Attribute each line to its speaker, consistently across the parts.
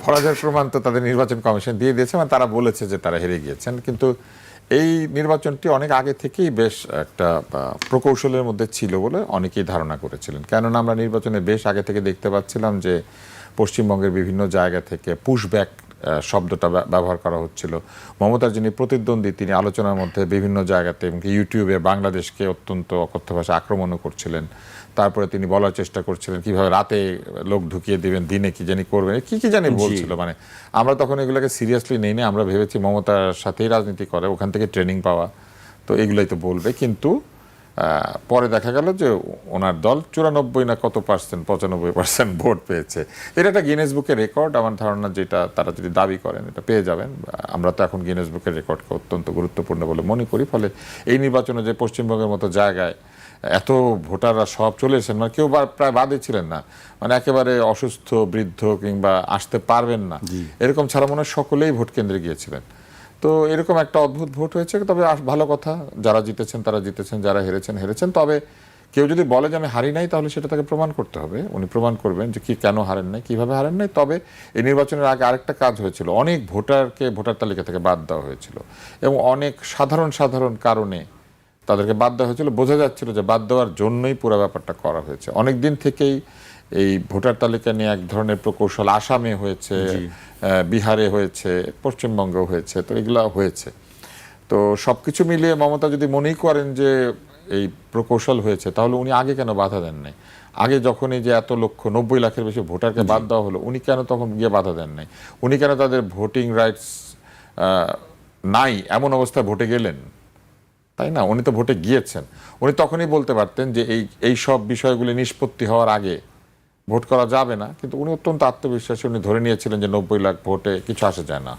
Speaker 1: পরাজয়ের প্রমাণ তো তাদের নির্বাচন কমিশন দিয়ে দিয়েছে, মানে তারা বলেছে যে তারা হেরে গিয়েছেন। কিন্তু এই নির্বাচনটি অনেক আগে থেকেই বেশ একটা প্রকৌশলের মধ্যে ছিল বলে অনেকেই ধারণা করেছিলেন। কেননা আমরা নির্বাচনে বেশ আগে থেকে দেখতে পাচ্ছিলাম যে পশ্চিমবঙ্গের বিভিন্ন জায়গা থেকে পুশব্যাক শব্দটা ব্যবহার করা হচ্ছিল। মমতার যিনি প্রতিদ্বন্দ্বী তিনি আলোচনার মধ্যে বিভিন্ন জায়গাতে এবং ইউটিউবে বাংলাদেশকে অত্যন্ত অকথ্য ভাষা আক্রমণও করছিলেন। তারপরে তিনি বলার চেষ্টা করছিলেন কিভাবে রাতে লোক ঢুকিয়ে দিবেন, দিনে কি জানি করবেন, কি জানি বলছিল। মানে আমরা তখন এগুলোকে সিরিয়াসলি নেই না, আমরা ভেবেছি মমতার সাথেই রাজনীতি করে, ওখান থেকে ট্রেনিং পাওয়া, তো এগুলোই তো বলবে। কিন্তু পরে দেখা গেল যে ওনার দল 94 না কত পার্সেন্ট 95% ভোট পেয়েছে। এটা একটা গিনেস বুকের রেকর্ড। আমার ধারণা যেটা তারা যদি দাবি করেন এটা পেয়ে যাবেন। আমরা তো এখন গিনেস বুকের রেকর্ডকে অত্যন্ত গুরুত্বপূর্ণ বলে মনে করি। ফলে এই নির্বাচনে যে পশ্চিমবঙ্গের মতো জায়গায় এত ভোটাররা সব চলে এসেছেন, মানে কেউ প্রায় বাদে ছিলেন না, মানে একেবারে অসুস্থ বৃদ্ধ কিংবা আসতে পারবেন না এরকম ছাড়া মনে হয় সকলেই ভোট কেন্দ্রে গিয়েছিলেন। তো এরকম একটা অদ্ভুত ভোট হয়েছে। তবে ভালো কথা, যারা জিতেছেন তারা জিতেছেন, যারা হেরেছেন। তবে কেউ যদি বলে যে আমি হারি নাই, তাহলে সেটা তাকে প্রমাণ করতে হবে। উনি প্রমাণ করবেন যে কি কেন হারেন নাই, কিভাবে হারেন নাই। তবে এই নির্বাচনের আগে আরেকটা কাজ হয়েছিল, অনেক ভোটারকে ভোটার তালিকা থেকে বাদ দেওয়া হয়েছিল এবং অনেক সাধারণ কারণে তাদেরকে বাদ দেওয়া হয়েছিল। বোঝা যাচ্ছিল যে বাদ দেওয়ার জন্যই পুরো ব্যাপারটা করা হয়েছে। অনেক দিন থেকেই এই ভোটার তালিকা নিয়ে এক ধরনের প্রকৌশল আসামে হয়েছে, বিহারে হয়েছে, পশ্চিমবঙ্গেও হয়েছে, তো এগুলা হয়েছে। তো সবকিছু মিলিয়ে মমতা যদি মনেই করেন যে এই প্রকৌশল হয়েছে, তাহলে উনি আগে কেন বাধা দেন নাই? আগে যখনই যে এত লক্ষ 90 লাখের বেশি ভোটারকে বাদ দেওয়া হলো, উনি কেন তখন গিয়ে বাধা দেন নাই? উনি কেন তাদের ভোটিং রাইটস নাই এমন অবস্থায় ভোটে গেলেন? তাই না? উনি তো ভোটে গিয়েছেন। উনি তখনই বলতে পারতেন যে এই সব বিষয়গুলি নিষ্পত্তি হওয়ার আগে ভোট করা যাবে না। কিন্তু উনি অত্যন্ত আত্মবিশ্বাসী, উনি ধরে নিয়েছিলেন যে 90 লাখ ভোটে কিছু আসে যায় না।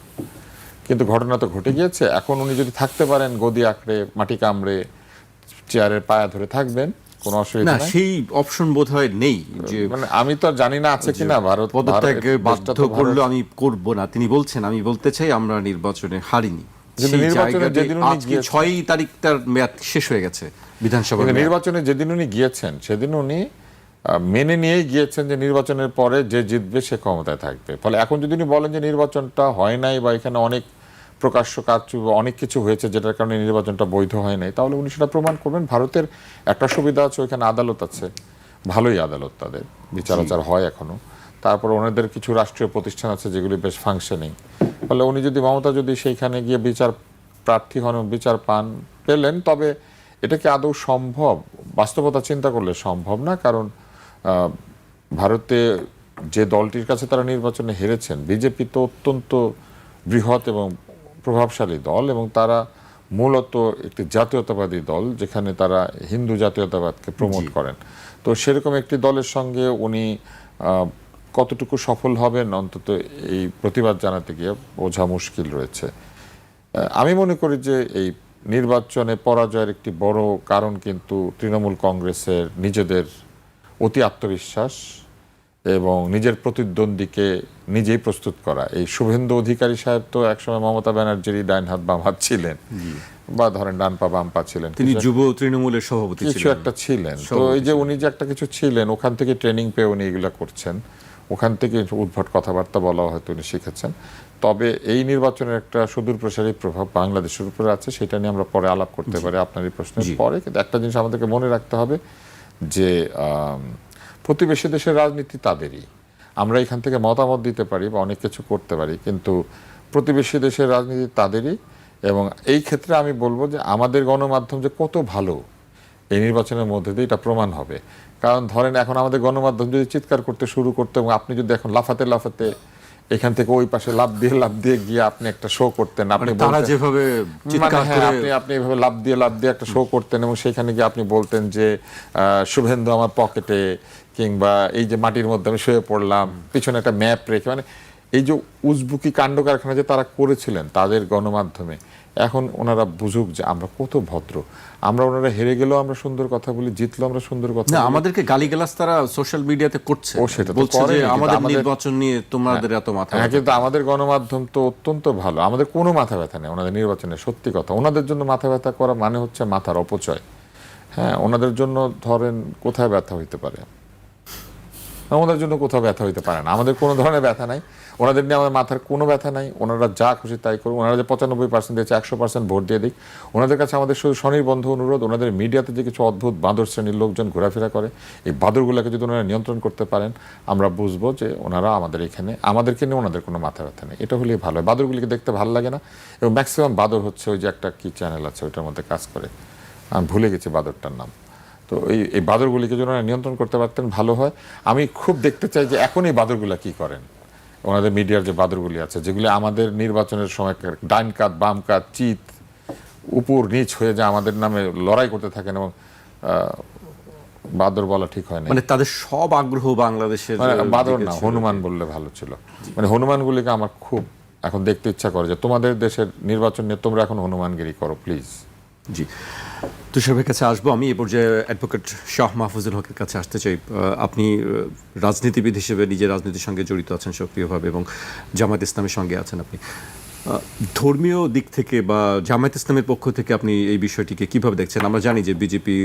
Speaker 1: কিন্তু ঘটনা তো ঘটে গিয়েছে। এখন উনি যদি থাকতে পারেন গদি আঁকড়ে, মাটি কামড়ে, চেয়ারের পায়া ধরে থাকবেন, কোনো অসুবিধা নাই।
Speaker 2: সেই অপশন বোধহয় নেই। যে
Speaker 1: মানে আমি তো জানি না আছে কিনা। ভারত
Speaker 2: পদত্যাগে বাধ্য করলো আমি করব না, তিনি বলছেন আমি বলতে চাই আমরা নির্বাচনে হারিনি। আজকে 6 তারিখ তার মেয়াদ শেষ হয়ে গেছে বিধানসভা
Speaker 1: নির্বাচনে। যেদিন উনি গিয়েছেন সেদিন উনি মেনে নিয়েই গিয়েছেন যে নির্বাচনের পরে যে জিতবে সে ক্ষমতায় থাকবে। ফলে এখন যদি উনি বলেন যে নির্বাচনটা হয় নাই বা এখানে অনেক প্রকাশ্য কাজ অনেক কিছু হয়েছে যেটার কারণে নির্বাচনটা বৈধ হয় নাই, তাহলে উনি সেটা প্রমাণ করবেন। ভারতের একটা সুবিধা আছে, ওইখানে আদালত আছে, ভালোই আদালত, তাদের বিচার আচার হয় এখনো। তারপর ওনাদের কিছু রাষ্ট্রীয় প্রতিষ্ঠান আছে যেগুলি বেশ ফাংশনিং। ফলে উনি যদি মমতা যদি সেইখানে গিয়ে বিচার প্রার্থী হন, বিচার পেলেন, তবে এটা কি আদৌ সম্ভব? বাস্তবতা চিন্তা করলে সম্ভব না। কারণ ভারতে যে দলটির কাছে তারা নির্বাচনে হেরেছেন, বিজেপি তো অত্যন্ত বৃহৎ এবং প্রভাবশালী দল এবং তারা মূলত একটি জাতীয়তাবাদী দল, যেখানে তারা হিন্দু জাতীয়তাবাদকে প্রমোট করেন। তো সেরকম একটি দলের সঙ্গে উনি কতটুকু সফল হবেন অন্তত এই প্রতিবাদ জানাতে গিয়ে বোঝা মুশকিল রয়েছে। আমি মনে করি যে এই নির্বাচনে পরাজয়ের একটি বড় কারণ কিন্তু তৃণমূল কংগ্রেসের নিজেদের অতি আত্মবিশ্বাস এবং নিজের প্রতিদ্বন্দ্বীকে নিজেই প্রস্তুত করা। এই শুভেন্দু অধিকারী সাহেব তো একসময় মমতা ব্যানার্জির ডাইন হাত বাম হাত ছিলেন, বা ধরেন ডান পা বাম পা ছিলেন,
Speaker 2: তিনি যুব তৃণমূলের সভাপতি
Speaker 1: কিছু একটা ছিলেন। তো এই যে উনি যে একটা কিছু ছিলেন, ওখান থেকে ট্রেনিং পেয়ে উনি এগুলা করছেন, ওখান থেকে উদ্ভট কথাবার্তা বলা হয়তো উনি শিখেছেন। তবে এই নির্বাচনের একটা সুদূর প্রসারী প্রভাব বাংলাদেশের উপরে আছে, সেটা নিয়ে আমরা পরে আলাপ করতে পারি আপনার এই প্রশ্নের পরে। কিন্তু একটা জিনিস আমাদেরকে মনে রাখতে হবে যে প্রতিবেশী দেশের রাজনীতি তাদেরই। আমরা এখান থেকে মতামত দিতে পারি বা অনেক কিছু করতে পারি, কিন্তু প্রতিবেশী দেশের রাজনীতি তাদেরই। এবং এই ক্ষেত্রে আমি বলবো যে আমাদের গণমাধ্যম যে কত ভালো এই নির্বাচনের মধ্যে দিয়ে এটা প্রমাণ হবে। কারণ ধরেন এখন আমাদের গণমাধ্যম যদি চিৎকার করতে শুরু করতে এবং আপনি যদি এখন লাফাতে এখান থেকে ওই পাশে লাফ দিয়ে গিয়ে আপনি একটা শো করতেন, আপনি
Speaker 2: যেভাবে
Speaker 1: আপনি এভাবে লাফ দিয়ে একটা শো করতেন এবং সেখানে গিয়ে আপনি বলতেন যে শুভেন্দু আমার পকেটে, কিংবা এই যে মাটির মধ্যে আমি শুয়ে পড়লাম, পিছনে একটা ম্যাপ রেখে, মানে এই যে উজবুকি কাণ্ড কারখানা যে তারা করেছিলেন তাদের গণমাধ্যমে, এখন ওনারা বুঝুক যে আমরা কত ভদ্র। আমরা ওনারা হেরে গেলেও আমরা সুন্দর কথা বলি, জিতলেও আমরা সুন্দর কথা বলি।
Speaker 2: আমাদেরকে গালিগালাজ তারা সোশ্যাল মিডিয়াতে করছে,
Speaker 1: ও সেটা
Speaker 2: বলছে যে আমাদের নির্বাচন নিয়ে তোমাদের এত মাথা।
Speaker 1: কিন্তু আমাদের গণমাধ্যম তো অত্যন্ত ভালো, আমাদের কোনো মাথা ব্যথা নেই ওনাদের নির্বাচনে। সত্যি কথা, ওনাদের জন্য মাথা ব্যথা করা মানে হচ্ছে মাথার অপচয়। হ্যাঁ, ওনাদের জন্য ধরেন কোথায় ব্যথা হইতে পারে? আমাদের জন্য কোথাও ব্যথা হইতে পারে না, আমাদের কোনো ধরনের ব্যথা নাই। ওনাদের নিয়ে আমাদের মাথার কোনো ব্যথা নাই, ওনারা যা খুশি তাই করুন, ওনারা যে 95% দিয়েছে 100% ভোট দিয়ে দিক। ওনাদের কাছে আমাদের শুধু স্বনির্বন্ধ অনুরোধ, ওনাদের মিডিয়াতে যে কিছু অদ্ভুত বাঁদর শ্রেণীর লোকজন ঘোরাফেরা করে, এই বাঁদরগুলোকে যদি ওনারা নিয়ন্ত্রণ করতে পারেন, আমরা বুঝবো যে ওনারা আমাদের এখানে, আমাদেরকে নিয়ে ওনাদের কোনো মাথা ব্যথা নেই। এটা হলেই ভালো হয়। বাঁদরগুলিকে দেখতে ভালো লাগে না, এবং ম্যাক্সিমাম বাঁদর হচ্ছে ওই যে একটা কি চ্যানেল আছে ওইটার মধ্যে কাজ করে, আমি ভুলে গেছি বাঁদরটার নাম। তো এই বাঁদরগুলিকে যদি ওনারা নিয়ন্ত্রণ করতে পারতেন ভালো হয়। আমি খুব দেখতে চাই যে এখন এই বাঁদরগুলা কি করেন, ওনাদের মিডিয়ার যে বাঁদরগুলি আছে, যেগুলি আমাদের নির্বাচনের সময় ডাইন কাত বাম কাত চিত উপর নিচ হয়ে যায়, আমাদের নামে লড়াই করতে থাকেন, এবং বাঁদর বলা ঠিক হয় না,
Speaker 2: মানে তাদের সব আগ্রহ বাংলাদেশের
Speaker 1: বাঁদর না, হনুমান বললে ভালো ছিল। মানে হনুমানগুলিকে আমার খুব এখন দেখতে ইচ্ছা করে যে তোমাদের দেশের নির্বাচন নিয়ে তোমরা এখন হনুমানগিরি করো প্লিজ।
Speaker 2: জি, তুষার ভাইয়ের কাছে আসবো আমি। এ পর্যায়ে অ্যাডভোকেট শাহ মাহফুজুল হকের কাছে আসতে চাই। আপনি রাজনীতিবিদ হিসেবে নিজের রাজনীতির সঙ্গে জড়িত আছেন সক্রিয়ভাবে, এবং জামায়াত ইসলামের সঙ্গে আছেন আপনি। ধর্মীয় দিক থেকে বা জামায়াত ইসলামের পক্ষ থেকে আপনি এই বিষয়টিকে কিভাবে দেখছেন? আমরা জানি যে বিজেপি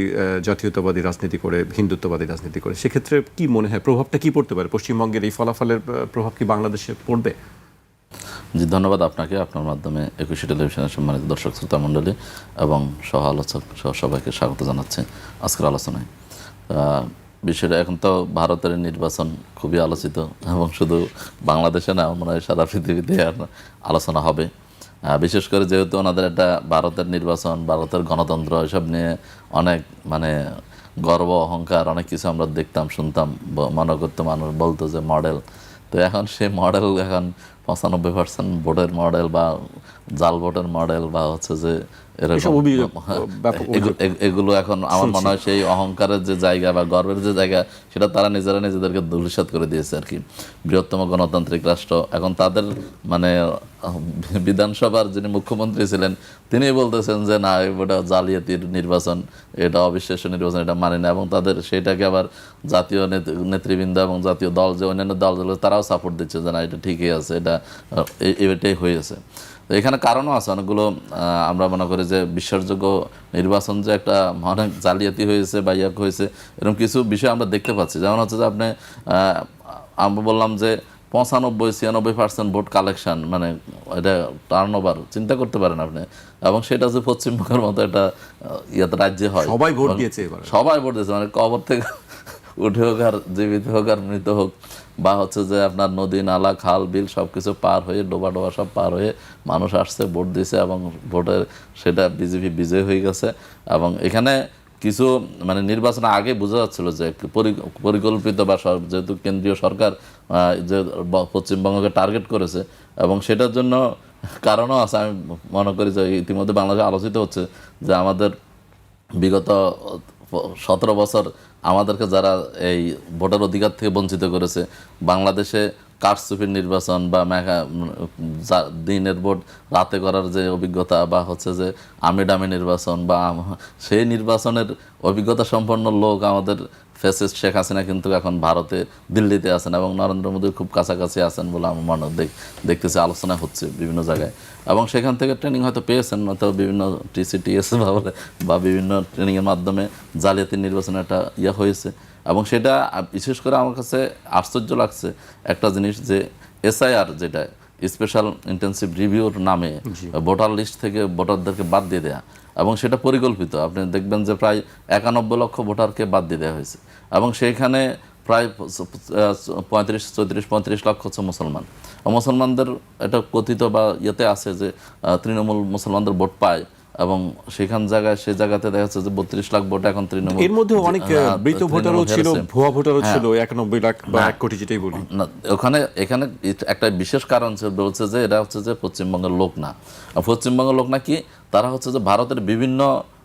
Speaker 2: জাতীয়তাবাদী রাজনীতি করে, হিন্দুত্ববাদী রাজনীতি করে। সেক্ষেত্রে কি মনে হয় প্রভাবটা কি পড়তে পারে? পশ্চিমবঙ্গের এই ফলাফলের প্রভাব কি বাংলাদেশে পড়বে?
Speaker 3: জি, ধন্যবাদ আপনাকে, আপনার মাধ্যমে একুশে টেলিভিশনের সম্মানিত দর্শক শ্রোতা মণ্ডলী এবং সহ আলোচক সহ সবাইকে স্বাগত জানাচ্ছি আজকের আলোচনায়। বিষয়টা এখন তো ভারতের নির্বাচন খুবই আলোচিত, এবং শুধু বাংলাদেশে না, মনে হয় সারা পৃথিবীতে আলোচনা হবে। বিশেষ করে যেহেতু ওনাদের একটা ভারতের নির্বাচন, ভারতের গণতন্ত্র, এসব নিয়ে অনেক মানে গর্ব অহংকার অনেক কিছু আমরা দেখতাম, শুনতাম, মনে করতো, মানুষ বলতো যে মডেল। তো এখন সে মডেল এখন 95% ভোটের মডেল বা জাল ভোটের মডেল বা হচ্ছে যে এরকম এগুলো এখন আমার মনে হয় সেই অহংকারের যে জায়গা বা গর্বের যে জায়গা, সেটা তারা নিজেরা নিজেদেরকে ধূলিসাৎ করে দিয়েছে আর কি। বৃহত্তম গণতান্ত্রিক রাষ্ট্র, এখন তাদের মানে বিধানসভার যিনি মুখ্যমন্ত্রী ছিলেন তিনি বলতেছেন যে না, এটা জালিয়াতির নির্বাচন, এটা অবিশ্বাস্য নির্বাচন, এটা মানে না, এবং তাদের সেটাকে আবার জাতীয় নেতৃবৃন্দ এবং জাতীয় দল যে অন্যান্য দল তারাও সাপোর্ট দিচ্ছে যে না, এটা ঠিকই আছে, এটা এটাই হয়েছে। তো এখানে কারণও আছে অনেকগুলো। আমরা মনে করি যে বিশ্বাসযোগ্য নির্বাচন যে একটা অনেক জালিয়াতি হয়েছে বা ইয়াক হয়েছে, এরকম কিছু বিষয় আমরা দেখতে পাচ্ছি। যেমন হচ্ছে যে আপনি আমরা বললাম যে 95-96% ভোট কালেকশন, মানে এটা টার্নওভার চিন্তা করতে পারেন আপনি, এবং সেটা যে পশ্চিমবঙ্গের মতো একটা ইয়াতে রাজ্যে হয়,
Speaker 2: সবাই ভোট দিয়েছে,
Speaker 3: সবাই ভোট দিয়েছে, মানে কবর থেকে উঠে হোক আর জীবিত হোক আর মৃত হোক, বা হচ্ছে যে আপনার নদী নালা খাল বিল সব কিছু পার হয়ে ডোবা ডোবা সব পার হয়ে মানুষ আসছে, ভোট দিয়েছে, এবং ভোটের সেটা বিজেপি বিজয় হয়ে গেছে। এবং এখানে কিছু মানে নির্বাচনের আগে বোঝা যাচ্ছিল যে পরিকল্পিত বা যেহেতু কেন্দ্রীয় সরকার যে পশ্চিমবঙ্গকে টার্গেট করেছে, এবং সেটার জন্য কারণও আছে। আমি মনে করি যে ইতিমধ্যে বাংলাদেশে আলোচিত হচ্ছে যে আমাদের বিগত 17 বছর আমাদেরকে যারা এই ভোটার অধিকার থেকে বঞ্চিত করেছে, বাংলাদেশে কারচুপির নির্বাচন বা দিনের ভোট রাতে করার যে অভিজ্ঞতা, বা হচ্ছে যে আমিডামি নির্বাচন, বা সেই নির্বাচনের অভিজ্ঞতা সম্পন্ন লোক আমাদের ফ্যাসিস্ট শেখ হাসিনা কিন্তু এখন ভারতে দিল্লিতে আছেন, এবং নরেন্দ্র মোদীর খুব কাছাকাছি আছেন বলে আমার মনে দেখতেছে, আলোচনা হচ্ছে বিভিন্ন জায়গায়। এবং সেখান থেকে ট্রেনিং হয়তো পেয়েছেন, হয়তো বিভিন্ন TCTS বা বিভিন্ন ট্রেনিংয়ের মাধ্যমে জালিয়াতি নির্বাচনে একটা ইয়ে হয়েছে। এবং সেটা বিশেষ করে আমার কাছে আশ্চর্য লাগছে একটা জিনিস, যে SIR যেটা স্পেশাল ইন্টেনসিভ রিভিউর নামে ভোটার লিস্ট থেকে ভোটারদেরকে বাদ দিয়ে দেয়া, এবং সেটা পরিকল্পিত। আপনি দেখবেন যে প্রায় 91 লক্ষ ভোটারকে বাদ দিয়ে দেওয়া হয়েছে, এবং সেইখানে প্রায় 35 লক্ষ হচ্ছে মুসলমান। মুসলমানদের এটা কথিত বা ইয়েতে আছে যে তৃণমূল মুসলমানদের ভোট পায়, এবং সেখান জায়গায় সেই জায়গাতে দেখা যাচ্ছে যে 32 লাখ ভোট এখন তৃণমূল।
Speaker 2: এর মধ্যে অনেক মৃত ভোটারও ছিল, ভুয়া ভোটারও ছিল 91 লাখ বা 1 কোটি, যেটাই বলি।
Speaker 3: এখানে একটা বিশেষ কারণ বলছে যে এটা হচ্ছে যে পশ্চিমবঙ্গের লোক না। পশ্চিমবঙ্গের লোক না কি, তারা হচ্ছে যে ভারতের বিভিন্ন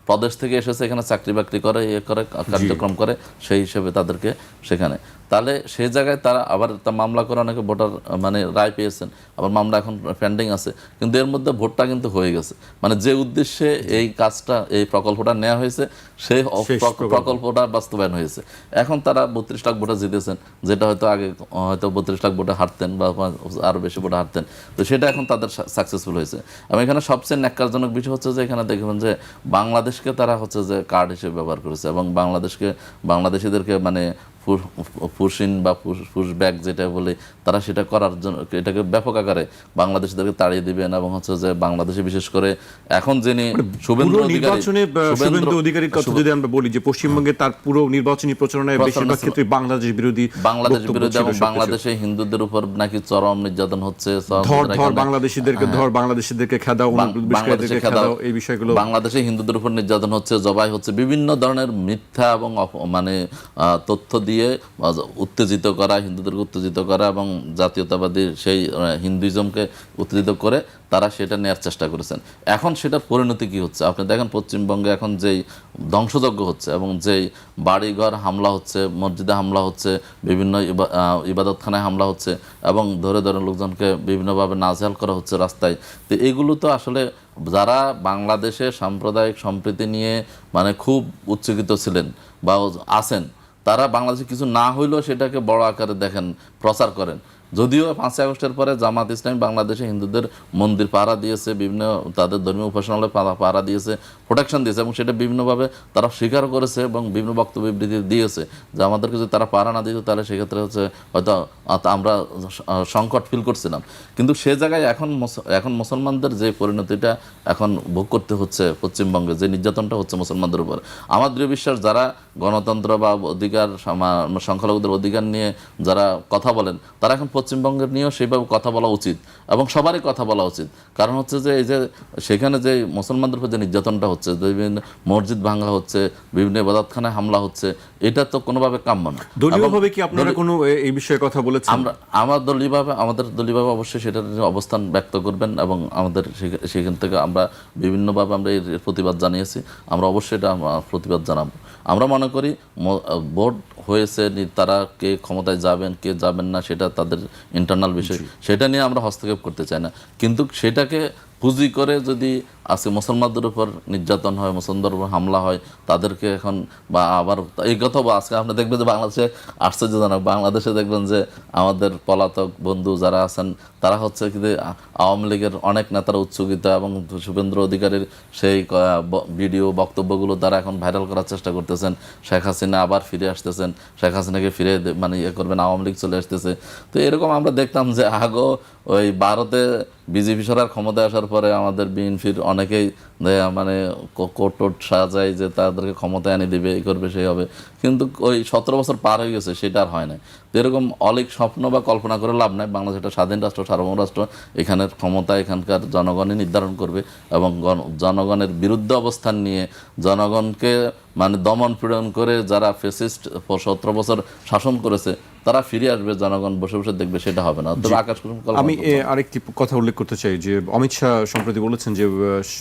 Speaker 3: প্রদেশ থেকে এসেছে, এখানে চাকরি বাকরি করে, করে কার্যক্রম করে, সেই হিসেবে তাদেরকে সেখানে। তাহলে সেই জায়গায় তারা আবার মামলা করে অনেকে ভোটার মানে রায় পেয়েছেন, আবার মামলা এখন পেন্ডিং আছে, কিন্তু এর মধ্যে ভোটটা কিন্তু হয়ে গেছে। মানে যে উদ্দেশ্যে এই কাজটা, এই প্রকল্পটা নেওয়া হয়েছে, সেই প্রকল্পটা বাস্তবায়ন হয়েছে। এখন তারা 32 লাখ ভোটে জিতেছেন, যেটা হয়তো আগে হয়তো 32 লাখ ভোটে হারতেন বা আরও বেশি ভোটে হারতেন, তো সেটা এখন তাদের সাকসেসফুল হয়েছে। এবং এখানে সবচেয়ে ন্যাক্কারজনক বিষয় হচ্ছে যে এখানে দেখবেন যে বাংলাদেশকে তারা হচ্ছে যে কার্ড হিসেবে ব্যবহার করেছে, এবং বাংলাদেশিদেরকে মানে পুশিন বা পুশব্যাক যেটা বলে, তারা সেটা করার জন্য এটাকে ব্যাপক আকারে বাংলাদেশিদেরকে তাড়িয়ে দিবেন। এবং হচ্ছে যে বাংলাদেশে বিশেষ করে এখন যিনি শুভেন্দু
Speaker 2: নির্বাচনে শুভেন্দু অধিকারীর কথা যদি আমরা বলি যে পশ্চিমবঙ্গে তার পুরো নির্বাচনী প্রচারণায় বেশিরভাগ ক্ষেত্রে বাংলাদেশ বিরোধী
Speaker 3: এবং বাংলাদেশে হিন্দুদের উপর নাকি চরম নির্যাতন হচ্ছে,
Speaker 2: বাংলাদেশিদেরকে খেদাও, এই বিষয়গুলো
Speaker 3: বাংলাদেশে হিন্দুদের উপর নির্যাতন হচ্ছে, জবাই হচ্ছে, বিভিন্ন ধরনের মিথ্যা এবং মানে তথ্য দিয়ে উত্তেজিত করা, হিন্দুদেরকে উত্তেজিত করা এবং জাতীয়তাবাদী সেই হিন্দুইজমকে উত্তেজিত করে তারা সেটা নেওয়ার চেষ্টা করেছেন। এখন সেটার পরিণতি কি হচ্ছে আপনি দেখেন, পশ্চিমবঙ্গে এখন যেই ধ্বংসযজ্ঞ হচ্ছে এবং যেই বাড়িঘর হামলা হচ্ছে, মসজিদে হামলা হচ্ছে, বিভিন্ন ইবাদতখানায় হামলা হচ্ছে এবং ধরে ধরে লোকজনকে বিভিন্নভাবে নাজেহাল করা হচ্ছে রাস্তায়। তো এইগুলো তো আসলে যারা বাংলাদেশে সাম্প্রদায়িক সম্প্রীতি নিয়ে মানে খুব উচ্চকিত ছিলেন বা আছেন, তারা বাংলাদেশে কিছু না হইলেও সেটাকে বড় আকারে দেখেন, প্রচার করেন। যদিও 5 আগস্টের পরে জামাত ইসলামী বাংলাদেশে হিন্দুদের মন্দির পাহারা দিয়েছে, বিভিন্ন তাদের ধর্মীয় উপাসনালয় পাহারা দিয়েছে, প্রোটেকশন দিয়েছে এবং সেটা বিভিন্নভাবে তারা স্বীকার করেছে এবং বিভিন্ন বক্তব্য বিবৃতি দিয়েছে যে আমাদেরকে যদি তারা পাহারা না দিত তাহলে সেক্ষেত্রে হচ্ছে হয়তো আমরা সংকট ফিল করছিলাম। কিন্তু সে জায়গায় এখন মুসলমানদের যে পরিণতিটা এখন ভোগ করতে হচ্ছে পশ্চিমবঙ্গে, যে নির্যাতনটা হচ্ছে মুসলমানদের উপর, আমার দৃঢ় বিশ্বাস যারা গণতন্ত্র বা অধিকার সংখ্যালঘুদের অধিকার নিয়ে যারা কথা বলেন, তারা এখন পশ্চিমবঙ্গের নিয়েও সেইভাবে কথা বলা উচিত এবং সবারই কথা বলা উচিত। কারণ হচ্ছে যে এই যে সেখানে যে মুসলমানদের উপর যে নির্যাতনটা হচ্ছে, বিভিন্ন মসজিদ ভাঙা হচ্ছে, বিভিন্ন ইবাদতখানায় হামলা হচ্ছে, এটা তো কোনোভাবে কাম্য না।
Speaker 2: দলীয়ভাবে কি আপনারা কোনো এই বিষয়ে কথা বলেছেন?
Speaker 3: আমাদের দলীয়ভাবে অবশ্যই সেটার অবস্থান ব্যক্ত করবেন এবং আমাদের সেখান থেকে আমরা বিভিন্নভাবে আমরা এর প্রতিবাদ জানিয়েছি। আমরা অবশ্যই এটা প্রতিবাদ জানাবো। আমরা মনে করি ভোট হয়েছে, তারা কে ক্ষমতায় যাবেন কে যাবেন না সেটা তাদের ইন্টারনাল বিষয়, সেটা নিয়ে আমরা হস্তক্ষেপ করতে চাই না। কিন্তু সেটাকে পুঁজি করে যদি আজকে মুসলমানদের উপর নির্যাতন হয়, মুসলমানদের উপর হামলা হয়, তাদেরকে এখন বা আবার এই কথা আজকে আপনি দেখবেন যে বাংলাদেশে আশ্চর্যজনক, বাংলাদেশে দেখবেন যে আমাদের পলাতক বন্ধু যারা আছেন তারা হচ্ছে কিন্তু আওয়ামী লীগের অনেক নেতারা উচ্চকিত এবং শুভেন্দু অধিকারীর সেই ভিডিও বক্তব্যগুলো তারা এখন ভাইরাল করার চেষ্টা করতেছেন। শেখ হাসিনা আবার ফিরে আসতেছেন, শেখ হাসিনাকে ফিরে মানে ইয়ে করবেন, আওয়ামী লীগ চলে আসতেছে। তো এরকম আমরা দেখতাম যে আগো ওই ভারতে বিজেপি সরকার ক্ষমতায় আসার পরে আমাদের বিএনপির অনেকেই মানে কোট সাজায় যে তাদেরকে ক্ষমতায় এনে দিবে, এই করবে, সেই হবে। কিন্তু ওই 17 বছর পার হয়ে গেছে, সেটা আর হয় না। তো এরকম অলিক স্বপ্ন বা কল্পনা করে লাভ নাই। বাংলাদেশ একটা স্বাধীন রাষ্ট্র, সার্বভৌম রাষ্ট্র, এখানের ক্ষমতা এখানকার জনগণই নির্ধারণ করবে এবং জনগণের বিরুদ্ধে অবস্থান নিয়ে জনগণকে মানে দমন পীড়ন করে যারা ফ্যাসিস্ট 17 বছর শাসন করেছে তারা ফিরে আসবে, জনগণ বসে বসে দেখবে, সেটা হবে না। তবে আকাশ
Speaker 2: আমি আরেকটি কথা উল্লেখ করতে চাই যে অমিত শাহ সম্প্রতি বলেছেন যে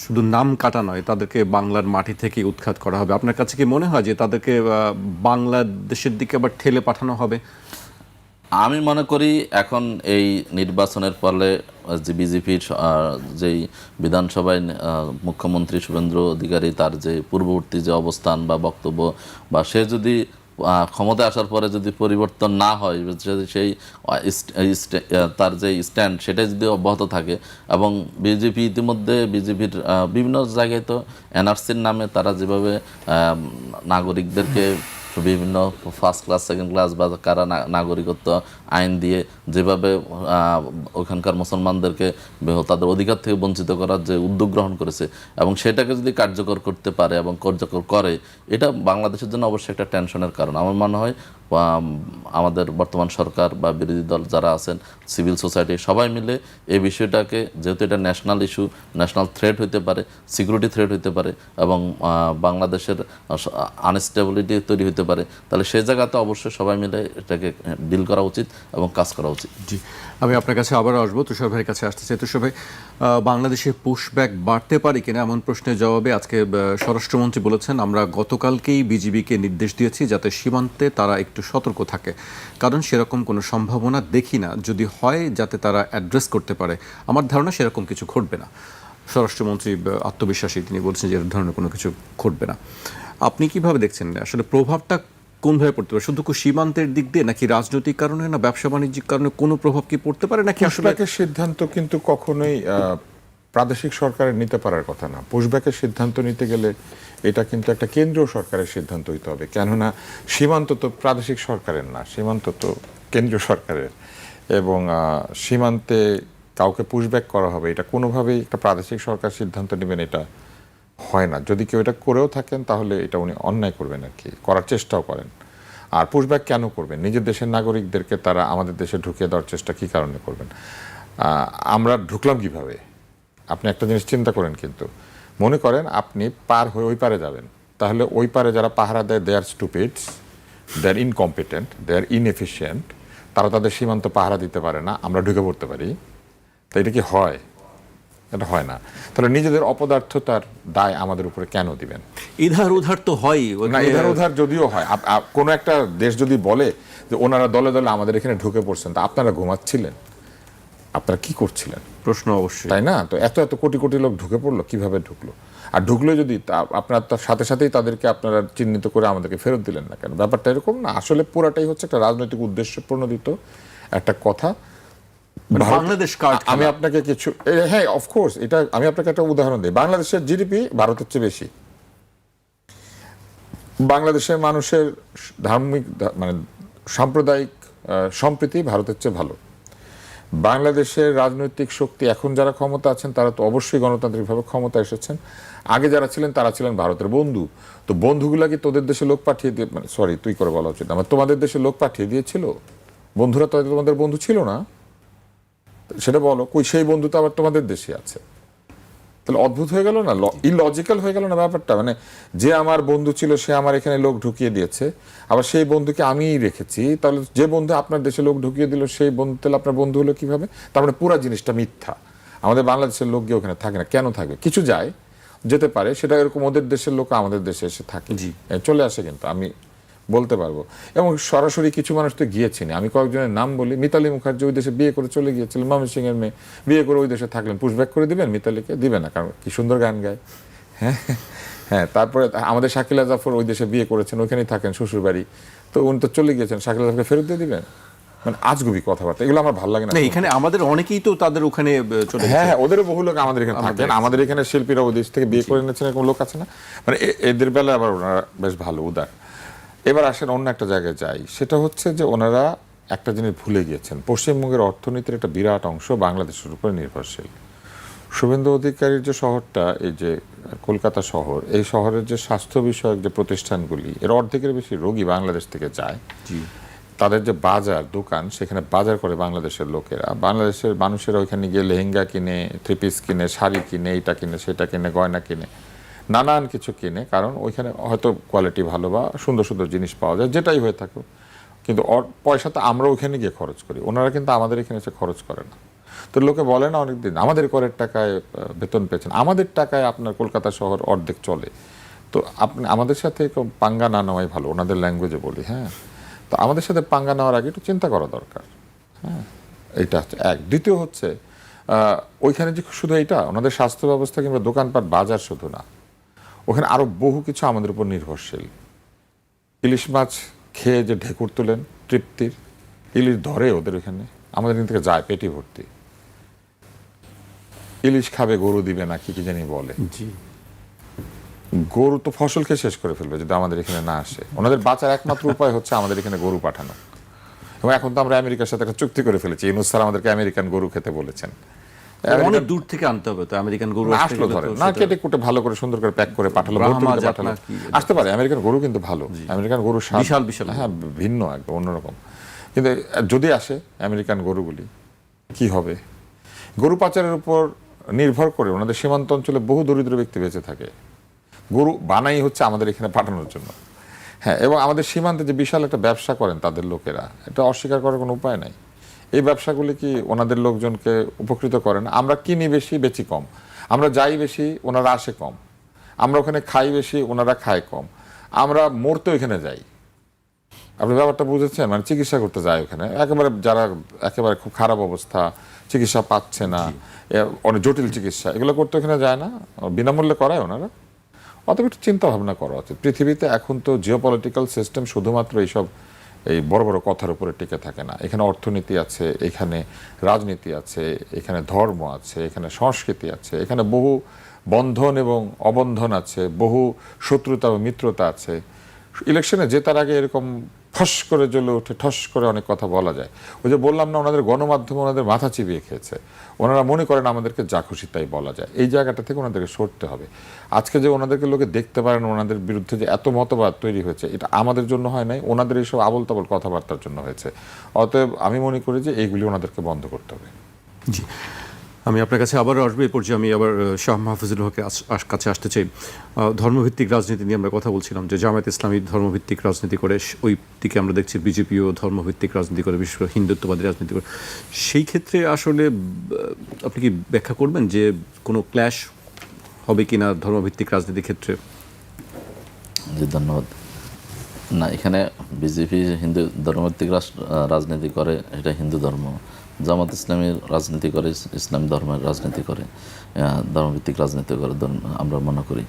Speaker 2: শুধু নাম কাটা নয়, তাদেরকে বাংলার মাটি থেকে উৎখাত করা হবে। আপনার কাছে কি মনে হয় যে তাদেরকে বাংলাদেশের দিকে আবার ঠেলে পাঠানো হবে?
Speaker 3: আমি মনে করি এখন এই নির্বাচনের ফলে যে বিজেপির যেই বিধানসভায় মুখ্যমন্ত্রী শুভেন্দু অধিকারী তার যে পূর্ববর্তী যে অবস্থান বা বক্তব্য বা সে যদি ক্ষমতায় আসার পরে যদি পরিবর্তন না হয়, সেই তার যে স্ট্যান্ড সেটাই যদি অব্যাহত থাকে এবং বিজেপি ইতিমধ্যে বিজেপির বিভিন্ন জায়গায় তো এনআরসির নামে তারা যেভাবে নাগরিকদেরকে বিভিন্ন ফার্স্ট ক্লাস সেকেন্ড ক্লাস বা কারা নাগরিকত্ব আইন দিয়ে যেভাবে ওখানকার মুসলমানদেরকে তাদের অধিকার থেকে বঞ্চিত করার যে উদ্যোগ গ্রহণ করেছে এবং সেটাকে যদি কার্যকর করতে পারে এবং কার্যকর করে, এটা বাংলাদেশের জন্য অবশ্যই একটা টেনশনের কারণ। আমার মনে হয় আমাদের বর্তমান সরকার বা বিরোধী দল যারা আছেন, সিভিল সোসাইটি সবাই মিলে এই বিষয়টাকে, যেহেতু এটা ন্যাশনাল ইস্যু, ন্যাশনাল থ্রেট হইতে পারে, সিকিউরিটি থ্রেট হইতে পারে এবং বাংলাদেশের আনস্টেবিলিটি তৈরি হতে পারে, তাহলে সেই জায়গাতে অবশ্যই সবাই মিলে এটাকে ডিল করা উচিত এবং কাজ করা উচিত।
Speaker 2: জি, আমি আপনার কাছে আবার আসবো, তুষার ভাইয়ের কাছে আসতে চাই। তুষার ভাই, বাংলাদেশে পুশব্যাক বাড়তে পারে কিনা এমন প্রশ্নের জবাবে আজকে স্বরাষ্ট্রমন্ত্রী বলেছেন, আমরা গতকালকেই বিজিবিকে নির্দেশ দিয়েছি যাতে সীমান্তে তারা একটু সতর্ক থাকে, কারণ সেরকম কোনো সম্ভাবনা দেখি না, যদি হয় যাতে তারা অ্যাড্রেস করতে পারে। আমার ধারণা সেরকম কিছু ঘটবে না। স্বরাষ্ট্রমন্ত্রী আত্মবিশ্বাসী, তিনি বলছেন যে এর ধরনের কোনো কিছু ঘটবে না। আপনি কিভাবে দেখছেন আসলে প্রভাবটা কোনভাবে পড়তে পারে? শুধু সীমান্তের দিক দিয়ে নাকি রাজনৈতিক কারণে না ব্যবসা বাণিজ্যিক কারণে কোনো প্রভাব কি পড়তে পারে নাকি? আসলে
Speaker 1: সিদ্ধান্ত কিন্তু কখনোই প্রাদেশিক সরকারের নিতে পারার কথা না। পুশব্যাকের সিদ্ধান্ত নিতে গেলে এটা কিন্তু একটা কেন্দ্রীয় সরকারের সিদ্ধান্ত হইতে হবে, কেননা সীমান্ত তো প্রাদেশিক সরকারের না, সীমান্ত তো কেন্দ্রীয় সরকারের। এবং সীমান্তে কাউকে পুশব্যাক করা হবে, এটা কোনোভাবেই একটা প্রাদেশিক সরকার সিদ্ধান্ত নেবেন, এটা হয় না। যদি কেউ এটা করেও থাকেন তাহলে এটা উনি অন্যায় করবেন আর কি, করার চেষ্টাও করেন। আর পুশব্যাক কেন করবেন? নিজের দেশের নাগরিকদেরকে তারা আমাদের দেশে ঢুকিয়ে দেওয়ার চেষ্টা কী কারণে করবেন? আমরা ঢুকলাম কিভাবে? আপনি একটা জিনিস চিন্তা করেন, কিন্তু মনে করেন আপনি পার হয়ে ওই পারে যাবেন, তাহলে ওই পারে যারা পাহারা দেয় দে আর স্টুপিডস, দে আর ইনকম্পিটেন্ট, দে আর ইনএফিশিয়েন্ট, তারা তাদের সীমান্ত পাহারা দিতে পারে না, আমরা ঢুকে পড়তে পারি। তো এটা কি হয়? এটা হয় না। তাহলে নিজেদের অপদার্থতার দায় আমাদের উপরে কেন দিবেন?
Speaker 2: ইধার উধার তো হয়
Speaker 1: না, ইধার উধার যদিও হয়, কোনো একটা দেশ যদি বলে যে ওনারা দলে দলে আমাদের এখানে ঢুকে পড়ছেন, তা আপনারা ঘুমাচ্ছিলেন? আপনারা কি করছিলেন?
Speaker 2: প্রশ্ন অবশ্যই,
Speaker 1: তাই না? তো এত এত কোটি কোটি লোক ঢুকে পড়লো, কিভাবে ঢুকলো? আর ঢুকলো যদি আপনার তার সাথে সাথেই তাদেরকে আপনারা চিহ্নিত করে আমাদেরকে ফেরত দিলেন না কেন? ব্যাপারটা এরকম না, আসলে পুরাটাই হচ্ছে একটা রাজনৈতিক উদ্দেশ্য প্রণোদিত একটা কথা।
Speaker 2: বাংলাদেশ কার্ড
Speaker 1: আমি আপনাকে কিছু, হ্যাঁ অফকোর্স, এটা আমি আপনাকে একটা উদাহরণ দিই। বাংলাদেশের জিডিপি ভারতের চেয়ে বেশি। বাংলাদেশের মানুষের ধার্মিক মানে সাম্প্রদায়িক সম্প্রীতি ভারতের চেয়ে ভালো। বাংলাদেশের রাজনৈতিক শক্তি, এখন যারা ক্ষমতা আছেন তারা তো অবশ্যই গণতান্ত্রিকভাবে ক্ষমতা এসেছেন। আগে যারা ছিলেন তারা ছিলেন ভারতের বন্ধু। তো বন্ধুগুলা কি তোদের দেশে লোক পাঠিয়ে দিয়ে, মানে সরি তুই করে বলা উচিত আমার, তোমাদের দেশে লোক পাঠিয়ে দিয়েছিল? বন্ধুরা তো তোমাদের বন্ধু ছিল না, সেটা বলো। কই সেই বন্ধু তো আবার তোমাদের দেশে আছে। তাহলে অদ্ভুত হয়ে গেল না, ইলজিক্যাল হয়ে গেল না ব্যাপারটা? মানে যে আমার বন্ধু ছিল সে আমার এখানে লোক ঢুকিয়ে দিয়েছে, আবার সেই বন্ধুকে আমিই রেখেছি, তাহলে যে বন্ধু আপনার দেশে লোক ঢুকিয়ে দিল সেই বন্ধু তাহলে আপনার বন্ধু হলো কিভাবে? তার মানে পুরো জিনিসটা মিথ্যা। আমাদের বাংলাদেশের লোক গিয়ে ওখানে থাকে না, কেন থাকবে? কিছু যায়, যেতে পারে, সেটা এরকম ওদের দেশের লোক আমাদের দেশে এসে থাকে, চলে আসে, কিন্তু আমি বলতে পারবো। এবং সরাসরি কিছু মানুষ তো গিয়েছিনি, আমি কয়েকজনের নাম বলি। মিতালি মুখার্জি ওই দেশে বিয়ে করে চলে গিয়েছিলেন, ময়মনসিংহ এর মেয়ে, বিয়ে করে ওই দেশে থাকলেন। পুশব্যাক করে দিবেন মিতালিকে? দিবে না, কারণ কি সুন্দর গান গায়। হ্যাঁ হ্যাঁ, তারপরে আমাদের শাকিলা জাফর ওই দেশে বিয়ে করেছেন, ওইখানেই থাকেন শ্বশুর বাড়ি, তো উনি তো চলে গিয়েছেন, শাকিলা জাফরকে ফেরত দিয়ে দিবেন? মানে আজগুবি কথাবার্তা, এগুলো আমার ভালো লাগে না।
Speaker 2: এখানে আমাদের অনেকেই তো তাদের ওখানে চলে গেছে।
Speaker 1: হ্যাঁ, ওদেরও বহু লোক আমাদের এখানে থাকেন, আমাদের এখানে শিল্পীরা ওই দেশ থেকে বিয়ে করে এনেছেন, এরকম লোক আছে না? মানে এদের বেলায় আবার ওনারা বেশ ভালো উদার। এবার আসেন অন্য একটা জায়গায় যাই, সেটা হচ্ছে যে ওনারা একটা জিনিস ভুলে গিয়েছেন, পশ্চিমবঙ্গের অর্থনীতির একটা বিরাট অংশ বাংলাদেশের উপরে নির্ভরশীল। শুভেন্দু অধিকারীর যে শহরটা, এই যে কলকাতা শহর, এই শহরের যে স্বাস্থ্য বিষয়ক যে প্রতিষ্ঠানগুলি, এর অর্ধেকের বেশি রোগী বাংলাদেশ থেকে যায়। তাদের যে বাজার দোকান, সেখানে বাজার করে বাংলাদেশের লোকেরা, বাংলাদেশের মানুষেরা ওইখানে গিয়ে লেহেঙ্গা কিনে, থ্রি পিস কিনে, শাড়ি কিনে, এইটা কিনে, সেটা কিনে, গয়না কিনে, নানান কিছু কিনে, কারণ ওইখানে হয়তো কোয়ালিটি ভালো বা সুন্দর সুন্দর জিনিস পাওয়া যায়, যেটাই হয়ে থাকুক। কিন্তু পয়সা তো আমরা ওইখানে গিয়ে খরচ করি, ওনারা কিন্তু আমাদের এখানে এসে খরচ করে না। তো লোকে বলে না অনেকদিন, আমাদের করের টাকায় বেতন পেয়েছেন, আমাদের টাকায় আপনার কলকাতা শহর অর্ধেক চলে। তো আপনি আমাদের সাথে পাঙ্গা না নেওয়াই ভালো, ওনাদের ল্যাঙ্গুয়েজে বলি। হ্যাঁ, তো আমাদের সাথে পাঙ্গা নেওয়ার আগে একটু চিন্তা করা দরকার। হ্যাঁ, এইটা হচ্ছে এক। দ্বিতীয় হচ্ছে ওইখানে যে শুধু এইটা, ওনাদের স্বাস্থ্য ব্যবস্থা কিংবা দোকানপাট বাজার শুধু না, ওখানে আরো বহু কিছু আমাদের উপর নির্ভরশীল। ইলিশ মাছ খেয়ে যে ঢেকুর তোলেন তৃপ্তির, ইলিশ ধরে ওদের ওখানে, আমাদের এখান থেকে যায় পেটি ভর্তি। ইলিশ খাবে, গরু দিবে না, কি কি জানি বলে। গরু তো ফসল খেয়ে শেষ করে ফেলবে যদি আমাদের এখানে না আসে। ওনাদের বাঁচার একমাত্র উপায় হচ্ছে আমাদের এখানে গরু পাঠানো। এবং এখন তো আমরা আমেরিকার সাথে একটা চুক্তি করে ফেলেছি, ইউনূস স্যার আমাদেরকে আমেরিকান গরু খেতে বলেছেন।
Speaker 2: অনেক দূর থেকে আনতে হবে তো আমেরিকান গরু,
Speaker 1: আসলো ধরেন না, কেটে কুটে ভালো করে সুন্দর করে প্যাক করে পাঠালো, আসতে পারে। আমেরিকান গরু কিন্তু ভালো, আমেরিকান গরু
Speaker 2: বিশাল বিশাল,
Speaker 1: হ্যাঁ ভিন্ন একদম অন্যরকম। কিন্তু যদি আসে আমেরিকান গরুগুলি, কি হবে? গরু পাচারের উপর নির্ভর করে ওনাদের সীমান্ত অঞ্চলে বহু দরিদ্র ব্যক্তি বেঁচে থাকে। গরু বানাই হচ্ছে আমাদের এখানে পাঠানোর জন্য। হ্যাঁ, এবং আমাদের সীমান্তে যে বিশাল একটা ব্যবসা করেন তাদের লোকেরা, এটা অস্বীকার করার কোনো উপায় নাই। এই ব্যবসাগুলি কি ওনাদের লোকজনকে উপকৃত করে না? আমরা কিনি বেশি, বেচি কম, আমরা যাই বেশি, ওনারা আসে কম, আমরা ওখানে খাই বেশি, ওনারা খায় কম, আমরা মরতে ওইখানে যাই। আপনি ব্যাপারটা বুঝেছেন? মানে চিকিৎসা করতে যায় ওখানে, একেবারে যারা একেবারে খুব খারাপ অবস্থা, চিকিৎসা পাচ্ছে না, অনেক জটিল চিকিৎসা, এগুলো করতে ওখানে যায় না, বিনামূল্যে করায় ওনারা। অতএব একটু চিন্তা ভাবনা করা উচিত। পৃথিবীতে এখন তো জিওপলিটিক্যাল সিস্টেম শুধুমাত্র এইসব এই বড় বড় কথার উপরে টিকে থাকে না। এখানে অর্থনীতি আছে, এখানে রাজনীতি আছে, এখানে ধর্ম আছে, এখানে সংস্কৃতি আছে, এখানে বহু বন্ধন এবং অবন্ধন আছে, বহু শত্রুতা ও মিত্রতা আছে। ইলেকশনে জেতার আগে এরকম ফস করে জ্বলে উঠে ঠস করে অনেক কথা বলা যায়। ওই যে বললাম না, ওনাদের গণমাধ্যমে ওনাদের মাথা চিবিয়ে খেয়েছে। ওনারা মনে করেন আমাদেরকে যা খুশি তাই বলা যায়। এই জায়গাটা থেকে ওনাদেরকে সরতে হবে। আজকে যে ওনাদেরকে লোকে দেখতে পারেন, ওনাদের বিরুদ্ধে যে এত মতবাদ তৈরি হয়েছে, এটা আমাদের জন্য হয় নাই, ওনাদের এইসব আবল তাবল কথাবার্তার জন্য হয়েছে। অতএব আমি মনে করি যে এইগুলি ওনাদেরকে বন্ধ করতে হবে।
Speaker 2: জি, আমি আপনার কাছে আবারও আসবো। এই পর্যায়ে আমি আবার শাহ মাহফুজুল হকের কাছে আসতে চাই। ধর্মভিত্তিক রাজনীতি নিয়ে আমরা কথা বলছিলাম যে জামায়াত ইসলামী ধর্মভিত্তিক রাজনীতি করে, ওই দিকে আমরা দেখছি বিজেপিও ধর্মভিত্তিক রাজনীতি করে, বিশেষ করে হিন্দুত্ববাদী রাজনীতি করে। সেই ক্ষেত্রে আসলে আপনি কি ব্যাখ্যা করবেন যে কোনো ক্ল্যাশ হবে কি না ধর্মভিত্তিক রাজনীতির ক্ষেত্রে?
Speaker 3: জি, ধন্যবাদ। না, এখানে বিজেপি হিন্দু ধর্মভিত্তিক রাজনীতি করে, এটা হিন্দু ধর্ম। জামাত ইসলামীর রাজনীতি করে, ইসলাম ধর্মের রাজনীতি করে, ধর্মভিত্তিক রাজনীতি করে আমরা মনে করি।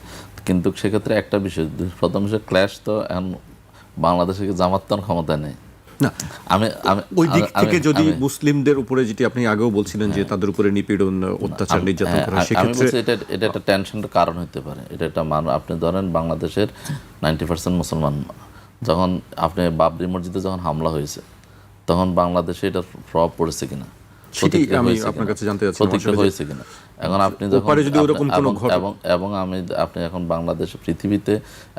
Speaker 3: কিন্তু সেক্ষেত্রে একটা বিষয়, প্রথম বিষয় ক্ল্যাশ তো এখন বাংলাদেশে জামাত তো ক্ষমতায় নেই।
Speaker 2: না, আমি ওই দিক থেকে যদি মুসলিমদের উপরে, যেটি আপনি আগেও বলছিলেন যে তাদের উপরে নিপীড়ন, অত্যাচার, নির্যাতন করা, সেক্ষেত্রে
Speaker 3: এটা একটা টেনশনের কারণ হতে পারে। এটা একটা আপনি ধরেন বাংলাদেশের 90% মুসলমান, যখন আপনি বাবরি মসজিদে যখন হামলা হয়েছে, তখন বাংলাদেশে এটার প্রভাব পড়েছে কিনা,
Speaker 2: আমি আপনার কাছে জানতে চাচ্ছি
Speaker 3: প্রতিক্রিয়া হয়েছে কিনা। এখন আপনি যখন এবং আপনি এখন বাংলাদেশে, পৃথিবীতে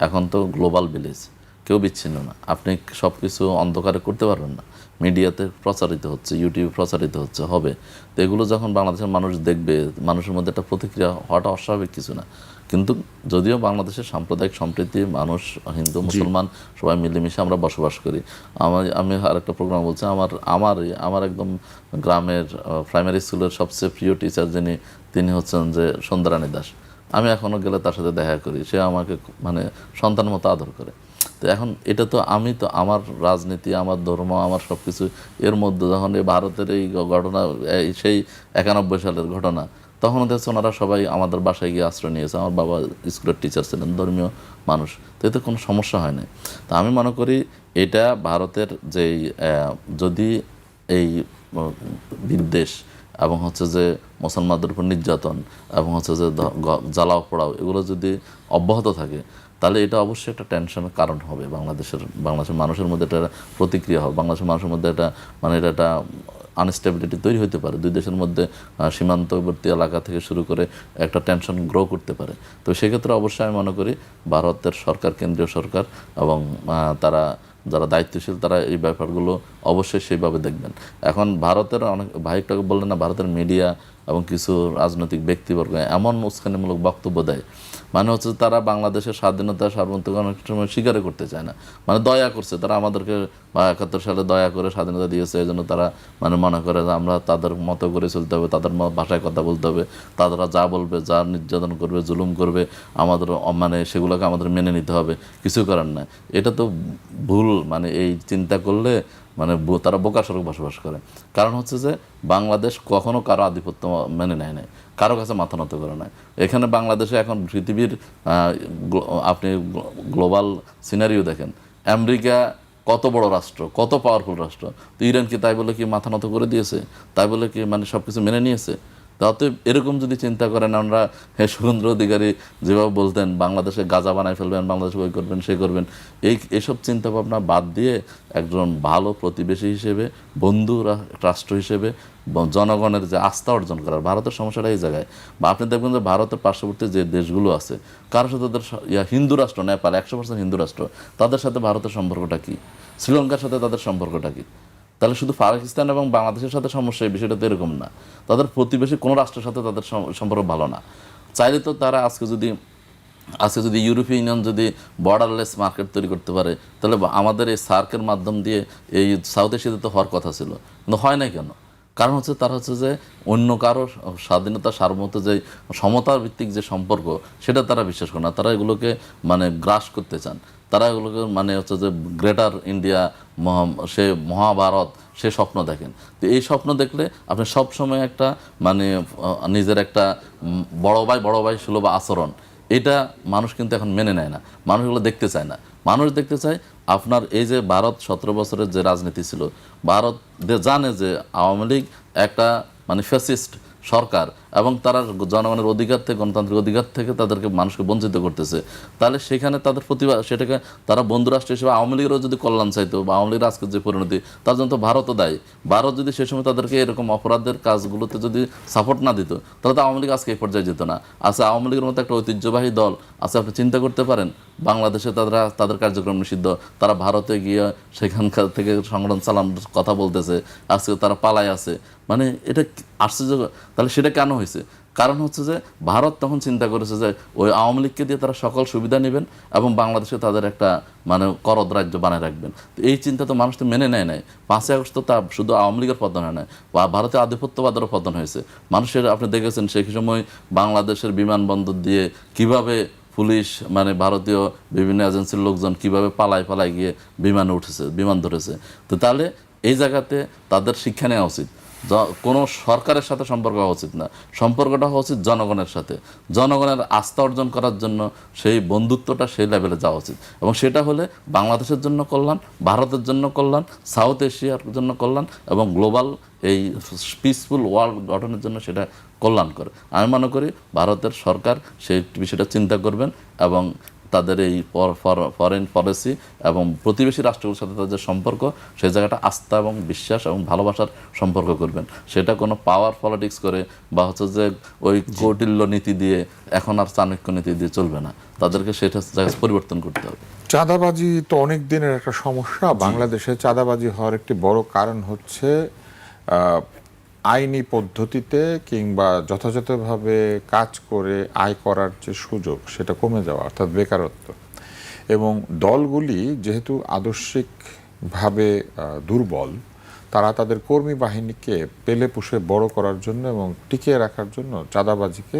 Speaker 3: এখন তো গ্লোবাল ভিলেজ, কেউ বিচ্ছিন্ন না। আপনি সব কিছু অন্ধকারে করতে পারবেন না। মিডিয়াতে প্রচারিত হচ্ছে, ইউটিউবে প্রচারিত হচ্ছে, হবে। তো এগুলো যখন বাংলাদেশের মানুষ দেখবে, মানুষের মধ্যে একটা প্রতিক্রিয়া হওয়াটা অস্বাভাবিক কিছু না। কিন্তু যদিও বাংলাদেশের সাম্প্রদায়িক সম্প্রীতি, মানুষ হিন্দু মুসলমান সবাই মিলেমিশে আমরা বসবাস করি। আমি আরেকটা প্রোগ্রাম বলছি, আমার একদম গ্রামের প্রাইমারি স্কুলের সবচেয়ে প্রিয় টিচার যিনি, তিনি হচ্ছেন যে সন্ধ্যারানী দাস। আমি এখনও গেলে তার সাথে দেখা করি, সে আমাকে মানে সন্তান মতো আদর করে। তো এখন এটা তো আমি তো আমার রাজনীতি, আমার ধর্ম, আমার সব কিছু এর মধ্যে যখন এই ভারতের এই ঘটনা, সেই 91 সালের ঘটনা, তখন দেখছে ওনারা সবাই আমাদের বাসায় গিয়ে আশ্রয় নিয়েছে। আমার বাবা স্কুলের টিচার ছিলেন, ধর্মীয় মানুষ, তো এতে কোনো সমস্যা হয় না। তো আমি মনে করি এটা ভারতের যেই যদি এই বিদ্বেষ এবং হচ্ছে যে মুসলমানদের উপর নির্যাতন এবং হচ্ছে যে জ্বালাও পোড়াও, এগুলো যদি অব্যাহত থাকে, তাহলে এটা অবশ্যই একটা টেনশনের কারণ হবে। বাংলাদেশের মানুষের মধ্যে একটা প্রতিক্রিয়া হবে, বাংলাদেশের মানুষের মধ্যে এটা এটা একটা আনস্টেবিলিটি তৈরি হতে পারে। দুই দেশের মধ্যে সীমান্তবর্তী এলাকা থেকে শুরু করে একটা টেনশন গ্রো করতে পারে। তো সেক্ষেত্রে অবশ্যই আমি মনে করি ভারতের সরকার, কেন্দ্রীয় সরকার এবং তারা যারা দায়িত্বশীল, তারা এই ব্যাপারগুলো অবশ্যই সেইভাবে দেখবেন। এখন ভারতের অনেক ভাইটাকে বললেন না, ভারতের মিডিয়া এবং কিছু রাজনৈতিক ব্যক্তিবর্গ এমন উস্কানিমূলক বক্তব্য দেয়, মানে হচ্ছে তারা বাংলাদেশের স্বাধীনতা, সার্বভৌমত্ব অনেক সময় স্বীকারই করতে চায় না। মানে দয়া করছে, তারা আমাদেরকে 71 সালে দয়া করে স্বাধীনতা দিয়েছে, এই জন্য তারা মনে করে যে আমরা তাদের মতো করে চলতে হবে, তাদের ভাষায় কথা বলতে হবে, তারা যা বলবে, যা নির্যাতন করবে, জুলুম করবে, আমাদের সেগুলোকে আমাদের মেনে নিতে হবে, কিছু করার না। এটা তো ভুল। এই চিন্তা করলে তারা বোকা সড়ক বসবাস করে। কারণ হচ্ছে যে বাংলাদেশ কখনো কারো আধিপত্য মেনে নেয় নাই, কারো কাছে মাথা নত করে নাই। এখানে বাংলাদেশে এখন পৃথিবীর আপনি গ্লোবাল সিনারিও দেখেন, আমেরিকা কত বড় রাষ্ট্র, কত পাওয়ারফুল রাষ্ট্র, তো ইরান কি তাই বলে কি মাথা নত করে দিয়েছে? তাই বলে কি সব কিছু মেনে নিয়েছে? অতএব এরকম যদি চিন্তা করেন, আমরা শুভেন্দু অধিকারী যেভাবে বলতেন বাংলাদেশে গাজা বানায় ফেলবেন, বাংলাদেশে ওই করবেন, সে করবেন, এইসব চিন্তাভাবনা বাদ দিয়ে একজন ভালো প্রতিবেশী হিসেবে, বন্ধু রাষ্ট্র হিসেবে জনগণের যে আস্থা অর্জন করার, ভারতের সমস্যাটা এই জায়গায়। বা আপনি দেখবেন যে ভারতের পার্শ্ববর্তী যে দেশগুলো আছে, কারোর সাথে তাদের হিন্দু রাষ্ট্র, নেপাল 100% হিন্দু রাষ্ট্র, তাদের সাথে ভারতের সম্পর্কটা কী? শ্রীলঙ্কার সাথে তাদের সম্পর্কটা কী? তাহলে শুধু পাকিস্তান এবং বাংলাদেশের সাথে সমস্যা, এই বিষয়টা তো এরকম না। তাদের প্রতিবেশী কোনো রাষ্ট্রের সাথে তাদের সম্পর্ক ভালো না। চাইলে তো তারা আজকে যদি ইউরোপীয় ইউনিয়ন যদি বর্ডারলেস মার্কেট তৈরি করতে পারে, তাহলে আমাদের এই সার্কের মাধ্যম দিয়ে এই সাউথ এশিয়াতে তো হওয়ার কথা ছিল, কিন্তু হয় না কেন? কারণ হচ্ছে তারা হচ্ছে যে অন্য কারো স্বাধীনতা, সার্বভৌমত্ব, যে সমতার ভিত্তিক যে সম্পর্ক, সেটা তারা বিশ্বাস করে না। তারা এগুলোকে গ্রাস করতে চান। তারা এগুলোকে হচ্ছে যে গ্রেটার ইন্ডিয়া, সে মহাভারত, সে স্বপ্ন দেখেন। তো এই স্বপ্ন দেখলে আপনি সবসময় একটা নিজের একটা বড় ভাই সুলভ আচরণ, এটা মানুষ কিন্তু এখন মেনে নেয় না, মানুষ এগুলো দেখতে চায় না। মানুষ দেখতে চায় আপনার এই যে ভারত 17 বছরের যে রাজনীতি ছিল, ভারত জানে যে আওয়ামী লীগ একটা মানে ফ্যাসিস্ট সরকার এবং তারা জনগণের অধিকার থেকে, গণতান্ত্রিক অধিকার থেকে তাদেরকে মানুষকে বঞ্চিত করতেছে। তাহলে সেখানে তাদের প্রতিভা, সেটাকে তারা বন্ধুরাষ্ট্র হিসেবে আওয়ামী লীগেরও যদি কল্যাণ চাইতো বা আওয়ামী লীগের আজকের যে পরিণতি, তার জন্য তো ভারতও দায়ী। ভারত যদি সে সময় তাদেরকে এরকম অপরাধের কাজগুলোতে যদি সাপোর্ট না দিত, তাহলে তো আওয়ামী লীগ আজকে এই পর্যায়ে যেত না। আচ্ছা, আওয়ামী লীগের মতো একটা ঐতিহ্যবাহী দল আছে, আপনি চিন্তা করতে পারেন বাংলাদেশে তাদের কার্যক্রম নিষিদ্ধ, তারা ভারতে গিয়ে সেখানকার থেকে সংগঠন চালানোর কথা বলতেছে, আজকে তারা পালায় আছে। মানে এটা আশ্চর্য। তাহলে সেটা কেন হয়েছে? কারণ হচ্ছে যে ভারত তখন চিন্তা করেছে যে ওই আওয়ামী লীগকে দিয়ে তারা সকল সুবিধা নেবেন এবং বাংলাদেশে তাদের একটা মানে করদ রাজ্য বানায় রাখবেন। তো এই চিন্তা তো মানুষ তো মেনে নেয় নাই। 5ই আগস্ট তো তা শুধু আওয়ামী লীগের পতন হয় নাই, বা ভারতের আধিপত্যবাদেরও পতন হয়েছে। মানুষের, আপনি দেখেছেন সেই সময় বাংলাদেশের বিমানবন্দর দিয়ে কিভাবে পুলিশ মানে ভারতীয় বিভিন্ন এজেন্সির লোকজন কিভাবে পালায় গিয়ে বিমানে উঠেছে, বিমান ধরেছে। তো তাহলে এই জায়গাতে তাদের শিক্ষা নেওয়া উচিত। কোনো সরকারের সাথে সম্পর্ক হওয়া উচিত না, সম্পর্কটা হওয়া উচিত জনগণের সাথে। জনগণের আস্থা অর্জন করার জন্য সেই বন্ধুত্বটা সেই লেভেলে যাওয়া উচিত, এবং সেটা হলে বাংলাদেশের জন্য কল্যাণ, ভারতের জন্য কল্যাণ, সাউথ এশিয়ার জন্য কল্যাণ এবং গ্লোবাল এই পিসফুল ওয়ার্ল্ড গঠনের জন্য সেটা কল্যাণ করে। আমি মনে করি ভারতের সরকার সেই বিষয়টা চিন্তা করবেন এবং তাদের এই ফরেন পলিসি এবং প্রতিবেশী রাষ্ট্রগুলোর সাথে তাদের সম্পর্ক, সেই জায়গাটা আস্থা এবং বিশ্বাস এবং ভালোবাসার সম্পর্ক করবেন। সেটা কোনো পাওয়ার পলিটিক্স করে বা হচ্ছে যে ওই কৌটিল্য নীতি দিয়ে, এখন আর চাণক্য নীতি দিয়ে চলবে না, তাদেরকে সেটা জায়গায় পরিবর্তন করতে হবে।
Speaker 1: চাঁদাবাজি তো অনেক দিনের একটা সমস্যা। বাংলাদেশে চাঁদাবাজি হওয়ার একটি বড় কারণ হচ্ছে আইনি পদ্ধতিতে কিংবা যথাযথভাবে কাজ করে আয় করার যে সুযোগ সেটা কমে যাওয়া, অর্থাৎ বেকারত্ব। এবং দলগুলি যেহেতু আদর্শিকভাবে দুর্বল, তারা তাদের কর্মী বাহিনীকে পেলে পুষে বড় করার জন্য এবং টিকিয়ে রাখার জন্য চাঁদাবাজিকে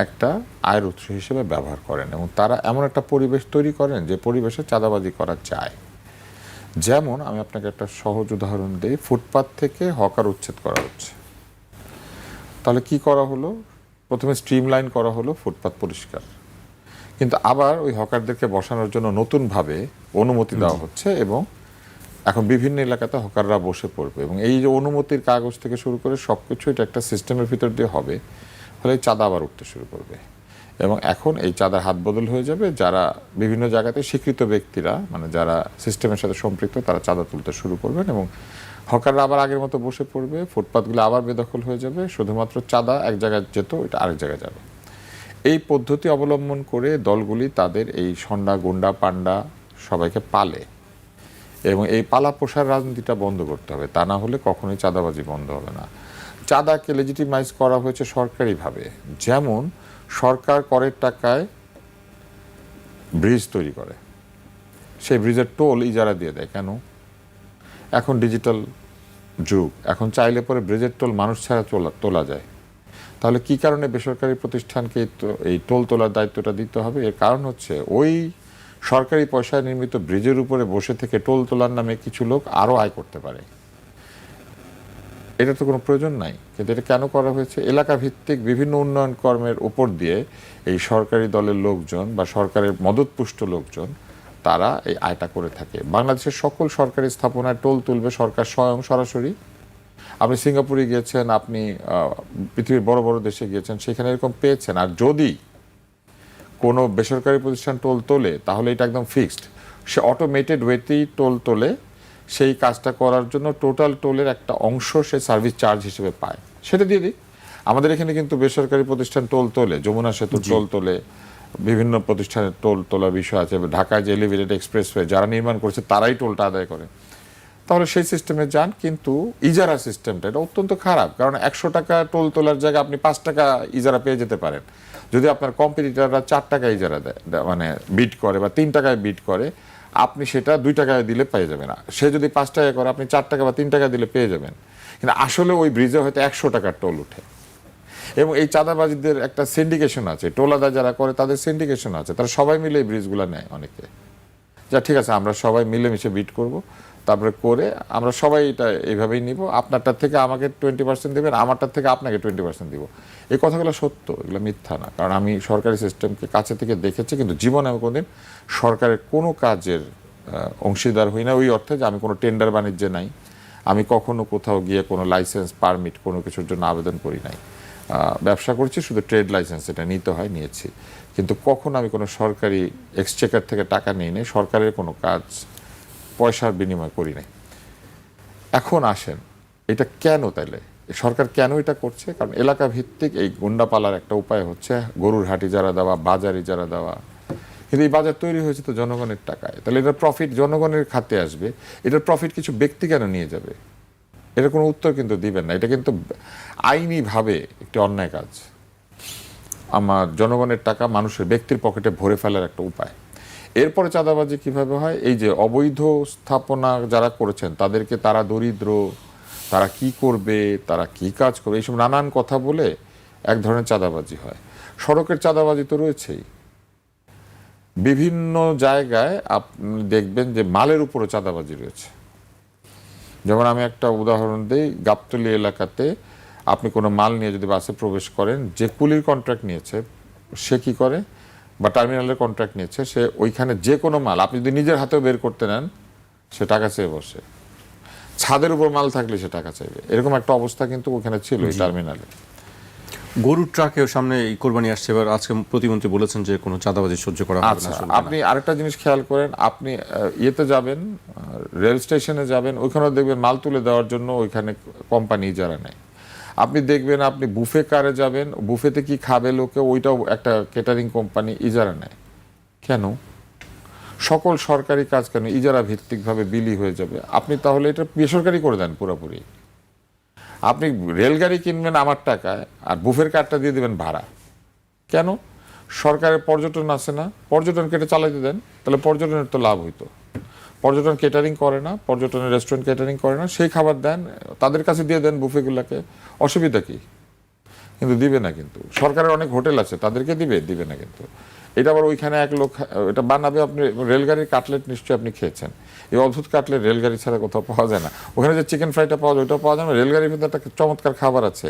Speaker 1: একটা আয়ের উৎস হিসেবে ব্যবহার করেন, এবং তারা এমন একটা পরিবেশ তৈরি করেন যে পরিবেশে চাঁদাবাজি করা যায়। যেমন আমি আপনাকে একটা সহজ উদাহরণ দিই, ফুটপাত থেকে হকার উচ্ছেদ করা হচ্ছে। তাহলে কি করা হলো? প্রথমে স্ট্রিমলাইন করা হলো ফুটপাত পরিষ্কার, কিন্তু আবার ওই হকারদেরকে বসানোর জন্য নতুনভাবে অনুমতি দেওয়া হচ্ছে, এবং এখন বিভিন্ন এলাকাতে হকাররা বসে পড়বে, এবং এই যে অনুমতির কাগজ থেকে শুরু করে সব কিছু এটা একটা সিস্টেমের ভিতর দিয়ে হবে, ফলে চাঁদা আবার উঠতে শুরু করবে। এবং এখন এই চাঁদার হাত বদল হয়ে যাবে, যারা বিভিন্ন জায়গাতে স্বীকৃত ব্যক্তিরা, মানে যারা সিস্টেমের সাথে সম্পৃক্ত, তারা চাঁদা তুলতে শুরু করবেন, এবং হকাররা আবার আগের মতো বসে পড়বে, ফুটপাতগুলো আবার বেদখল হয়ে যাবে, শুধুমাত্র চাঁদা এক জায়গায় যেত এটা আরেক জায়গায় যাবে। এই পদ্ধতি অবলম্বন করে দলগুলি তাদের এই সন্ডা, গুন্ডা, পান্ডা সবাইকে পালে, এবং এই পালা পোষার রাজনীতিটা বন্ধ করতে হবে। তা না হলে কখনোই চাঁদাবাজি বন্ধ হবে না। চাঁদাকে লেজিটিমাইজ করা হয়েছে সরকারিভাবে, যেমন সরকার করের টাকায় ব্রিজ তৈরি করে, সেই ব্রিজের টোল ইজারা দিয়ে দেয়। কেন? এখন ডিজিটাল যুগ, এখন চাইলে পরে ব্রিজের টোল মানুষ ছাড়া তোলা যায়। তাহলে কি কারণে বেসরকারি প্রতিষ্ঠানকে এই টোল তোলার দায়িত্বটা দিতে হবে? এর কারণ হচ্ছে ওই সরকারি পয়সায় নির্মিত ব্রিজের উপরে বসে থেকে টোল তোলার নামে কিছু লোক আরও আয় করতে পারে। এটা তো কোনো প্রয়োজন নাই, কিন্তু এটা কেন করা হয়েছে? এলাকা ভিত্তিক বিভিন্ন উন্নয়ন কর্মের উপর দিয়ে এই সরকারি দলের লোকজন বা সরকারের মদতপুষ্ট লোকজন তারা এই আয়টা করে থাকে। বাংলাদেশের সকল সরকারি স্থাপনায় টোল তুলবে সরকার স্বয়ং সরাসরি। আপনি সিঙ্গাপুরে গিয়েছেন, আপনি পৃথিবীর বড় বড় দেশে গিয়েছেন, সেখানে এরকম পেয়েছেন। আর যদি কোনো বেসরকারি প্রতিষ্ঠান টোল তোলে তাহলে এটা একদম ফিক্সড, সে অটোমেটেড ওয়েতেই টোল তোলে। সেই কাজটা করার জন্য টোটাল টোলের একটা অংশ সে সার্ভিস চার্জ হিসেবে পায়, সেটা দিয়ে দিই। আমাদের এখানে কিন্তু বেসরকারি প্রতিষ্ঠান টোল তোলে, যমুনা সেতুর টোল তোলে, বিভিন্ন প্রতিষ্ঠানের টোল তোলার বিষয় আছে। ঢাকায় যে এলিভেটেড এক্সপ্রেসওয়ে যারা নির্মাণ করেছে তারাই টোলটা আদায় করে। তাহলে সেই সিস্টেমে যান, কিন্তু ইজারা সিস্টেমটা এটা অত্যন্ত খারাপ। কারণ 100 টাকা টোল তোলার জায়গায় আপনি 5 টাকা ইজারা পেয়ে যেতে পারেন। যদি আপনার কম্পিটিটররা 4 টাকা ইজারা দেয়, মানে বিট করে, বা 3 টাকায় বিট করে, আপনি সেটা 2 টাকায় দিলে পেয়ে যাবেন না। সে যদি 5 টাকা করে, আপনি 4 টাকা বা 3 টাকা দিলে পেয়ে যাবেন। কিন্তু আসলে ওই ব্রিজে হয়তো 100 টাকার টোল উঠে। এবং এই চাঁদাবাজিদের একটা সিন্ডিকেশন আছে, টোলাদা যারা করে তাদের সিন্ডিকেশন আছে, তারা সবাই মিলে এই ব্রিজগুলো নেয় অনেকে। যা ঠিক আছে, আমরা সবাই মিলেমিশে বিট করব, তারপরে করে আমরা সবাই এটা এইভাবেই নিব, আপনারটার থেকে আমাকে 20% দেবেন, আমারটার থেকে আপনাকে 20% দিব। এই কথাগুলো সত্য, এগুলো মিথ্যা না। কারণ আমি সরকারি সিস্টেমকে কাছে থেকে দেখেছি, কিন্তু জীবনে আমি কোনোদিন সরকারের কোনো কাজের অংশীদার হই না, ওই অর্থে যে আমি কোনো টেন্ডার বাণিজ্যে নাই, আমি কখনো কোথাও গিয়ে কোনো লাইসেন্স পারমিট কোনো কিছুর জন্য আবেদন করি নাই। ব্যবসা করছি শুধু ট্রেড লাইসেন্স, এটা নিতে হয়, নিয়েছি, কিন্তু কখনো আমি কোনো সরকারি এক্সচেকার থেকে টাকা নিই নাই, সরকারের কোনো কাজ পয়সার বিনিময় করি নাই। এখন আসেন, এটা কেন তাইলে সরকার কেন এটা করছে? কারণ এলাকা ভিত্তিক এই গুন্ডা পালার একটা উপায় হচ্ছে গরুর হাটি যারা দেওয়া, বাজার ইজারা দেওয়া। কিন্তু এই বাজার তৈরি হয়েছে তো জনগণের টাকায়, তাহলে এটার প্রফিট জনগণের খাতে আসবে, এটার প্রফিট কিছু ব্যক্তি কেন নিয়ে যাবে? এটা কোনো উত্তর কিন্তু দিবেন না। এটা কিন্তু আইনিভাবে একটি অন্যায় কাজ। আমার জনগণের টাকা মানুষের ব্যক্তির পকেটে ভরে ফেলার একটা উপায়। এরপরে চাঁদাবাজি কিভাবে হয়? এই যে অবৈধ স্থাপনা যারা করেছেন তাদেরকে তারা দরিদ্র, তারা কি করবে, তারা কি কাজ করবে, এইসব নানান কথা বলে এক ধরনের চাঁদাবাজি হয়। সড়কের চাঁদাবাজি তো রয়েছেই, বিভিন্ন জায়গায় আপনি দেখবেন যে মালের উপরও চাঁদাবাজি রয়েছে। যেমন আমি একটা উদাহরণ দিই, গাবতলী এলাকাতে আপনি কোনো মাল নিয়ে যদি বাসে প্রবেশ করেন, যে কুলির কন্ট্রাক্ট নিয়েছে সে কি করে, বা টার্মিনালের কন্ট্রাক্ট নিয়েছে, সে ওইখানে যে কোনো মাল আপনি যদি নিজের হাতেও বের করতে নেন, সে টাকা চেয়ে বসে। ছাদের উপর মাল থাকলে সে টাকা চাইবে, এরকম একটা অবস্থা কিন্তু ওখানে ছিল এই টার্মিনালে।
Speaker 2: গরুর ট্রাকেও সামনে এই কোরবানি আসছে, এবার আজকে প্রতিমন্ত্রী বলেছেন যে কোনো চাঁদাবাজি সহ্য করা হবে না।
Speaker 1: আচ্ছা, আপনি আরেকটা জিনিস খেয়াল করেন, আপনি ইয়েতে যাবেন, রেল স্টেশনে যাবেন, ওইখানেও দেখবেন মাল তুলে দেওয়ার জন্য ওইখানে কোম্পানি যারা নেয়। আপনি দেখবেন আপনি বুফে কারে যাবেন, বুফেতে কি খাবে লোকে, ওইটাও একটা কেটারিং কোম্পানি ইজারা নেয়। কেন? সকল সরকারি কাজ কেন ইজারা ভিত্তিকভাবে বিলি হয়ে যাবে? আপনি তাহলে এটা বেসরকারি করে দেন পুরোপুরি। আপনি রেলগাড়ি কিনবেন আমার টাকায়, আর বুফের কার্ডটা দিয়ে দেবেন ভাড়া। কেন? সরকারের পর্যটন আছে না, পর্যটনকে এটা চালাতে দেন, তাহলে পর্যটনের তো লাভ হইতো। পর্যটন কেটারিং করে না, পর্যটনের রেস্টুরেন্ট কেটারিং করে না, সেই খাবার দেন, তাদের কাছে দিয়ে দেন বুফেগুলোকে, অসুবিধা কি? কিন্তু দিবে না। কিন্তু সরকারের অনেক হোটেল আছে, তাদেরকে দিবে না। কিন্তু এটা আবার ওইখানে এক লোক এটা বানাবে। আপনি রেলগাড়ির কাটলেট নিশ্চয়ই আপনি খেয়েছেন, এই অদ্ভুত কাটলেট রেলগাড়ি ছাড়া কোথাও পাওয়া যায় না। ওখানে যে চিকেন ফ্রাইটা পাওয়া যায় ওইটাও পাওয়া যায় না। রেলগাড়ির ভিতরে একটা চমৎকার খাবার আছে,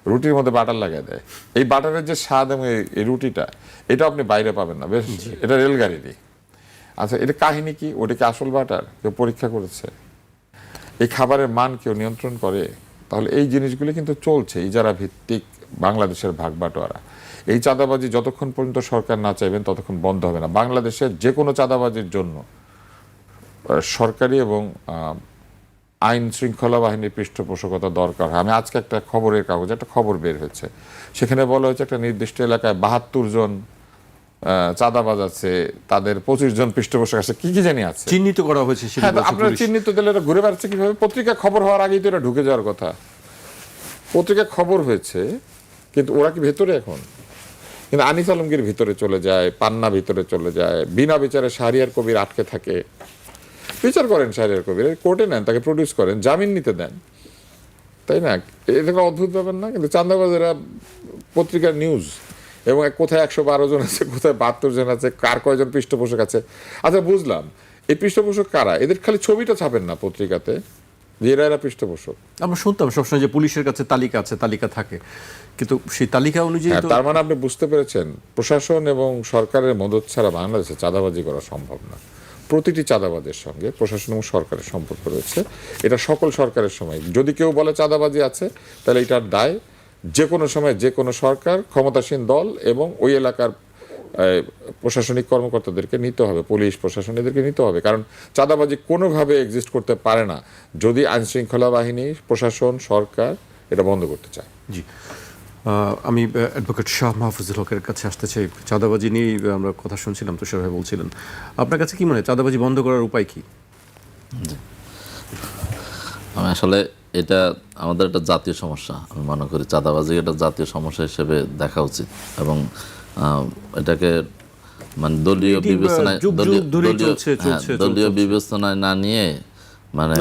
Speaker 1: রুটির মধ্যে বাটার লাগিয়ে দেয়। এই বাটারের যে স্বাদ এবং এই রুটিটা, এটা আপনি বাইরে পাবেন না, বেশ, এটা রেলগাড়িরই। আচ্ছা, এটা কাহিনী কি? ওটা কি আসল বাটার? কেউ পরীক্ষা করেছে? এই খাবারের মান কেউ নিয়ন্ত্রণ করে? তাহলে এই জিনিসগুলি কিন্তু চলছে, ইজারা ভিত্তিক বাংলাদেশের ভাগবাটোয়ারা। এই চাঁদাবাজি যতক্ষণ পর্যন্ত সরকার না চাইবেন ততক্ষণ বন্ধ হবে না। বাংলাদেশের যে কোনো চাঁদাবাজির জন্য সরকারি এবং আইন শৃঙ্খলা বাহিনীর পৃষ্ঠপোষকতা দরকার হয়। আমি আজকে একটা খবরের কাগজে একটা খবর বের হয়েছে, সেখানে বলা হয়েছে একটা নির্দিষ্ট এলাকায় 72 জন চাঁদাবাজ আছে, তাদের 25 জন পৃষ্ঠপোষক আছে, কি জানি আছে,
Speaker 2: চিহ্নিত করা হয়েছে।
Speaker 1: হ্যাঁ, আপনারা চিহ্নিত দিলে এটা ঘুরে বেড়াচ্ছে কিভাবে? পত্রিকা খবর হওয়ার আগেই তো এটা ঢুকে যাওয়ার কথা। পত্রিকা খবর হয়েছে, কিন্তু ওরা কি ভেতরে এখন? কিন্তু আনিস আলমগীর ভিতরে চলে যায়, পান্না ভিতরে চলে যায়, বিনা বিচারে শাহরিয়ার কবির আটকে থাকে। বিচার করেন শাহরিয়ার কবির, কোর্টে নেন, তাকে প্রডিউস করেন, জামিন নিতে দেন, তাই না? এটা কোনো অদ্ভুত ব্যাপার না? কিন্তু চাঁদাবাজেরা পত্রিকার নিউজ, এবং কোথায় 112 জন আছে, কোথায় 72 জন আছে, কার কয়জন পৃষ্ঠপোষক আছে। আচ্ছা, বুঝলাম, এই পৃষ্ঠপোষক কারা? এদের খালি ছবিটা ছাপেন না পত্রিকাতে যে এরা পৃষ্ঠপোষক।
Speaker 2: আমরা শুনতাম সবসময় যে পুলিশের কাছে তালিকা আছে, তালিকা থাকে, কিন্তু সেই তালিকা অনুযায়ী তো
Speaker 1: তার মানে আপনি বুঝতে পেরেছেন, প্রশাসন এবং সরকারের মদত ছাড়া বাংলাদেশে চাঁদাবাজি করা সম্ভব না। প্রতিটি চাঁদাবাজের সঙ্গে প্রশাসন এবং সরকারের সম্পর্ক রয়েছে, এটা সকল সরকারের সময়। যদি কেউ বলে চাঁদাবাজি আছে, তাহলে এটার দায় যে কোনো সময় যে কোনো সরকার, ক্ষমতাসীন দল এবং ওই এলাকার প্রশাসনিক কর্মকর্তাদেরকে নিতে হবে, পুলিশ প্রশাসন এদেরকে নিতে হবে। কারণ চাঁদাবাজি কোনোভাবে এক্সিস্ট করতে পারে না যদি আইনশৃঙ্খলা বাহিনী, প্রশাসন, সরকার এটা বন্ধ করতে চায়।
Speaker 2: জি, আমি অ্যাডভোকেট শাহ মাহফুজুল হকের কাছে আসতে চাই। চাঁদাবাজি নিয়ে আমরা কথা শুনছিলাম, তুষার ভাই বলছিলেন, আপনার কাছে কি মনে হয় চাঁদাবাজি বন্ধ করার উপায় কি?
Speaker 3: আমি আসলে এটা আমাদের একটা জাতীয় সমস্যা, আমি মনে করি চাঁদাবাজি এটা জাতীয় সমস্যা হিসেবে দেখা উচিত, এবং এটাকে মানে দলীয় বিবেচনায় দলীয় বিবেচনায় না নিয়ে, মানে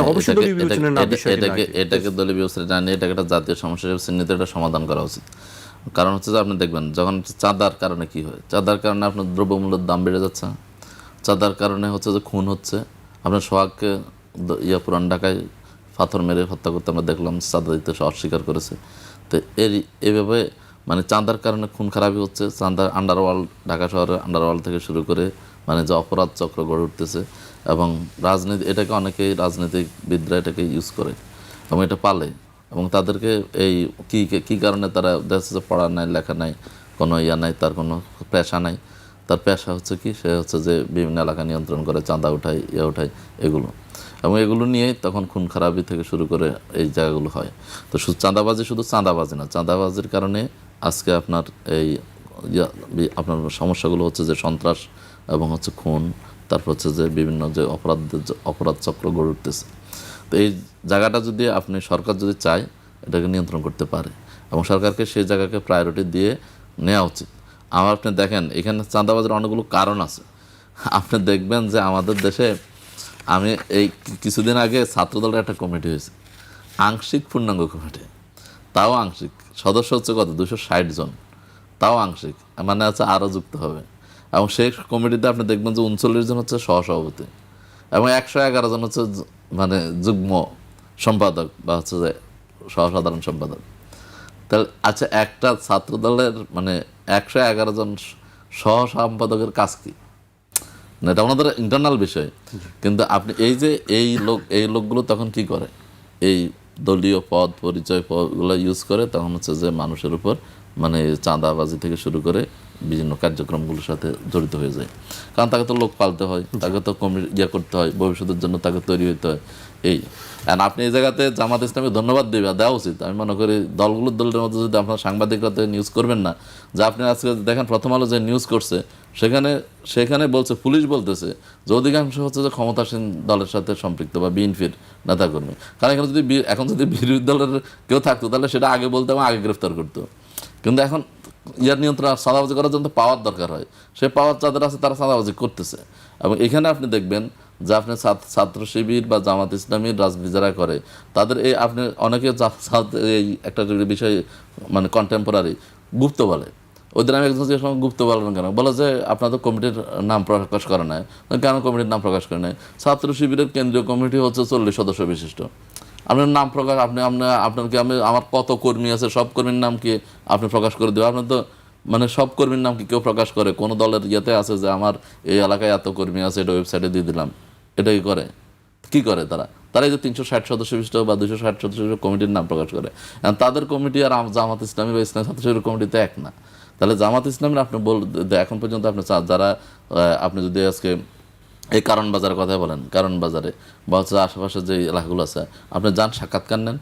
Speaker 3: এটাকে দলীয় বিবেচনায় না নিয়ে এটাকে একটা জাতীয় সমস্যা হিসেবে চিহ্নিত, এটা সমাধান করা উচিত। কারণ হচ্ছে যে আপনি দেখবেন যখন চাঁদার কারণে কি হয়, চাঁদার কারণে আপনার দ্রব্যমূল্যের দাম বেড়ে যাচ্ছে, চাঁদার কারণে হচ্ছে যে খুন হচ্ছে, আপনার সোহাগকে পুরান ঢাকায় পাথর মেরে হত্যা করতে আমরা দেখলাম, চাঁদা দিতে সে অস্বীকার করেছে। তো এইভাবে মানে চাঁদার কারণে খুন খারাপই হচ্ছে। চাঁদার আন্ডারওয়ার্ল্ড, ঢাকা শহরের আন্ডারওয়ার্ল্ড থেকে শুরু করে মানে যে অপরাধ চক্র গড়ে উঠতেছে, এবং রাজনীতি, এটাকে অনেকেই রাজনীতিবিদরা এটাকে ইউজ করে এবং এটা পালে, এবং তাদেরকে এই কী কারণে তারা দেখা যাচ্ছে পড়া নাই, লেখা নাই, কোনো নাই, তার কোনো পেশা নাই। তার পেশা হচ্ছে কি, সে হচ্ছে যে বিভিন্ন এলাকা নিয়ন্ত্রণ করে, চাঁদা উঠায়, উঠায়, এগুলো, এবং এগুলো নিয়েই তখন খুন খারাপি থেকে শুরু করে এই জায়গাগুলো হয়। তো চাঁদাবাজি শুধু চাঁদাবাজি না, চাঁদাবাজির কারণে আজকে আপনার এই আপনার সমস্যাগুলো হচ্ছে যে সন্ত্রাস এবং হচ্ছে খুন, তারপর হচ্ছে যে বিভিন্ন যে অপরাধ চক্র গড়ে উঠতেছে। তো এই জায়গাটা যদি আপনি সরকার যদি চায় এটাকে নিয়ন্ত্রণ করতে পারে, এবং সরকারকে সেই জায়গাকে প্রায়োরিটি দিয়ে নেওয়া উচিত। আপনি দেখেন এখানে চাঁদাবাজির অনেকগুলো কারণ আছে। আপনি দেখবেন যে আমাদের দেশে, আমি এই কিছুদিন আগে ছাত্রদলের একটা কমিটি হয়েছে, আংশিক পূর্ণাঙ্গ কমিটি, তাও আংশিক, সদস্য হচ্ছে কত 260 জন, তাও আংশিক, মানে হচ্ছে আরও যুক্ত হবে। এবং সেই কমিটিতে আপনি দেখবেন যে 39 জন হচ্ছে সহসভাপতি এবং 111 জন হচ্ছে মানে যুগ্ম সম্পাদক বা হচ্ছে যে সহসাধারণ সম্পাদক। তাহলে আচ্ছা, একটা ছাত্র দলের মানে 111 জন সহ সম্পাদকের কাজ কি? এটা ওনাদের ইন্টারনাল বিষয়। কিন্তু আপনি এই লোকগুলো তখন কি করে, এই দলীয় পদ পরিচয় পদগুলো ইউজ করে তখন হচ্ছে যে মানুষের উপর মানে চাঁদাবাজি থেকে শুরু করে বিভিন্ন কার্যক্রমগুলোর সাথে জড়িত হয়ে যায়। কারণ তাকে তো লোক পালতে হয়, তাকে তো করতে হয়, ভবিষ্যতের জন্য তাকে তৈরি হতে হয়। আপনি এই জায়গাতে জামাত ইসলামী ধন্যবাদ দেওয়া উচিত। আমি মনে করি দলের মধ্যে যদি আপনার সাংবাদিকরা নিউজ করবেন না, যে আপনি আজকে দেখেন প্রথম আলো যে নিউজ করছে সেখানে বলছে, পুলিশ বলতেছে যে অধিকাংশ হচ্ছে যে ক্ষমতাসীন দলের সাথে সম্পৃক্ত বা বিএনপির নেতাকর্মী। কারণ এখন যদি বিরোধী দলের কেউ থাকতো তাহলে সেটা আগে বলতো এবং আগে গ্রেফতার করতো। কিন্তু এখন নিয়ন্ত্রণ চাঁদাবাজি করার জন্য পাওয়ার দরকার হয়, সে পাওয়ার যাদের আছে তারা চাঁদাবাজি করতেছে। এবং এখানে আপনি দেখবেন যে আপনি ছাত্র শিবির বা জামাত ইসলামীর রাজনীতি যারা করে তাদের আপনি অনেকে এই একটা বিষয় মানে কন্টেম্পোরারি গুপ্ত বলে। ওই দিন আমি একজন যে সময় গুপ্ত বলেন কেন, বলে যে আপনাদের কমিটির নাম প্রকাশ করে নাই। কেন কমিটির নাম প্রকাশ করে নাই? ছাত্র শিবিরের কেন্দ্রীয় কমিটি হচ্ছে 40 সদস্য বিশিষ্ট। আপনার নাম প্রকাশ আপনার কি আমার কত কর্মী আছে সব কর্মীর নাম কি আপনি প্রকাশ করে দেবেন? আপনার তো মানে সব কর্মীর নাম কি কেউ প্রকাশ করে? কোনো দলের ইয়েতে আছে যে আমার এই এলাকায় এত কর্মী আছে, এটা ওয়েবসাইটে দিয়ে দিলাম, এটাই করে? কি করে তারা এই যে 360 সদস্য বিশিষ্ট বা 260 সদস্য বিশিষ্ট কমিটির নাম প্রকাশ করে। তাদের কমিটি আর জামাত ইসলামী বা ইসলামী ছাত্র শিবিরের কমিটিতে এক না। তাহলে জামাত ইসলামের আপনি এখন পর্যন্ত আপনি যারা আপনি যদি আজকে এই কারণ বাজারের কথা বলেন, কারণ বাজারে বা হচ্ছে আশেপাশে যে এলাকাগুলো আছে, আপনি যান সাক্ষাৎকার নেন,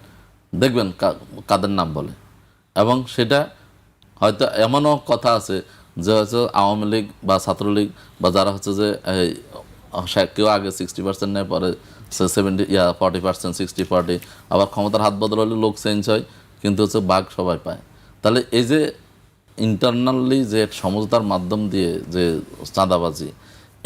Speaker 3: দেখবেন কাদের নাম বলে। এবং সেটা হয়তো এমনও কথা আছে যে হচ্ছে আওয়ামী লীগ বা ছাত্রলীগ বা যারা হচ্ছে যে কেউ আগে 60% নেয়, পরে 40%, 60-40, আবার ক্ষমতার হাত বদল হলে লোক চেঞ্জ হয়, কিন্তু হচ্ছে বাঘ সবাই পায়। তাহলে এই যে ইন্টারনালি যে সমঝোতার মাধ্যম দিয়ে যে চাঁদাবাজি,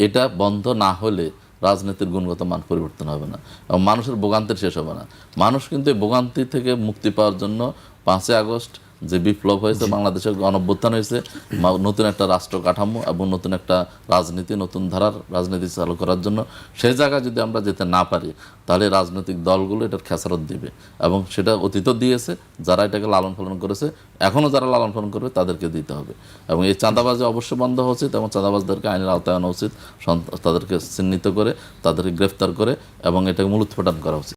Speaker 3: এটা বন্ধ না হলে রাজনীতির গুণগত মান পরিবর্তন হবে না এবং মানুষের ভোগান্তির শেষ হবে না। মানুষ কিন্তু এই ভোগান্তি থেকে মুক্তি পাওয়ার জন্য 5ই আগস্ট যে বিপ্লব হয়েছে, বাংলাদেশের গণঅভ্যুত্থান হয়েছে, নতুন একটা রাষ্ট্র কাঠামো এবং নতুন একটা রাজনীতি, নতুন ধারার রাজনীতি চালু করার জন্য, সেই জায়গায় যদি আমরা যেতে না পারি তাহলে রাজনৈতিক দলগুলো এটার খেসারত দিবে এবং সেটা অতীত দিয়েছে। যারা এটাকে লালন পালন করেছে, এখনও যারা লালন পালন করবে তাদেরকে দিতে হবে। এবং এই চাঁদাবাজি অবশ্যই বন্ধ হওয়া উচিত এবং চাঁদাবাজদেরকে আইনের আওতায় আনা উচিত, তাদেরকে চিহ্নিত করে তাদেরকে গ্রেফতার করে এবং এটাকে মূলোৎপাটন করা উচিত।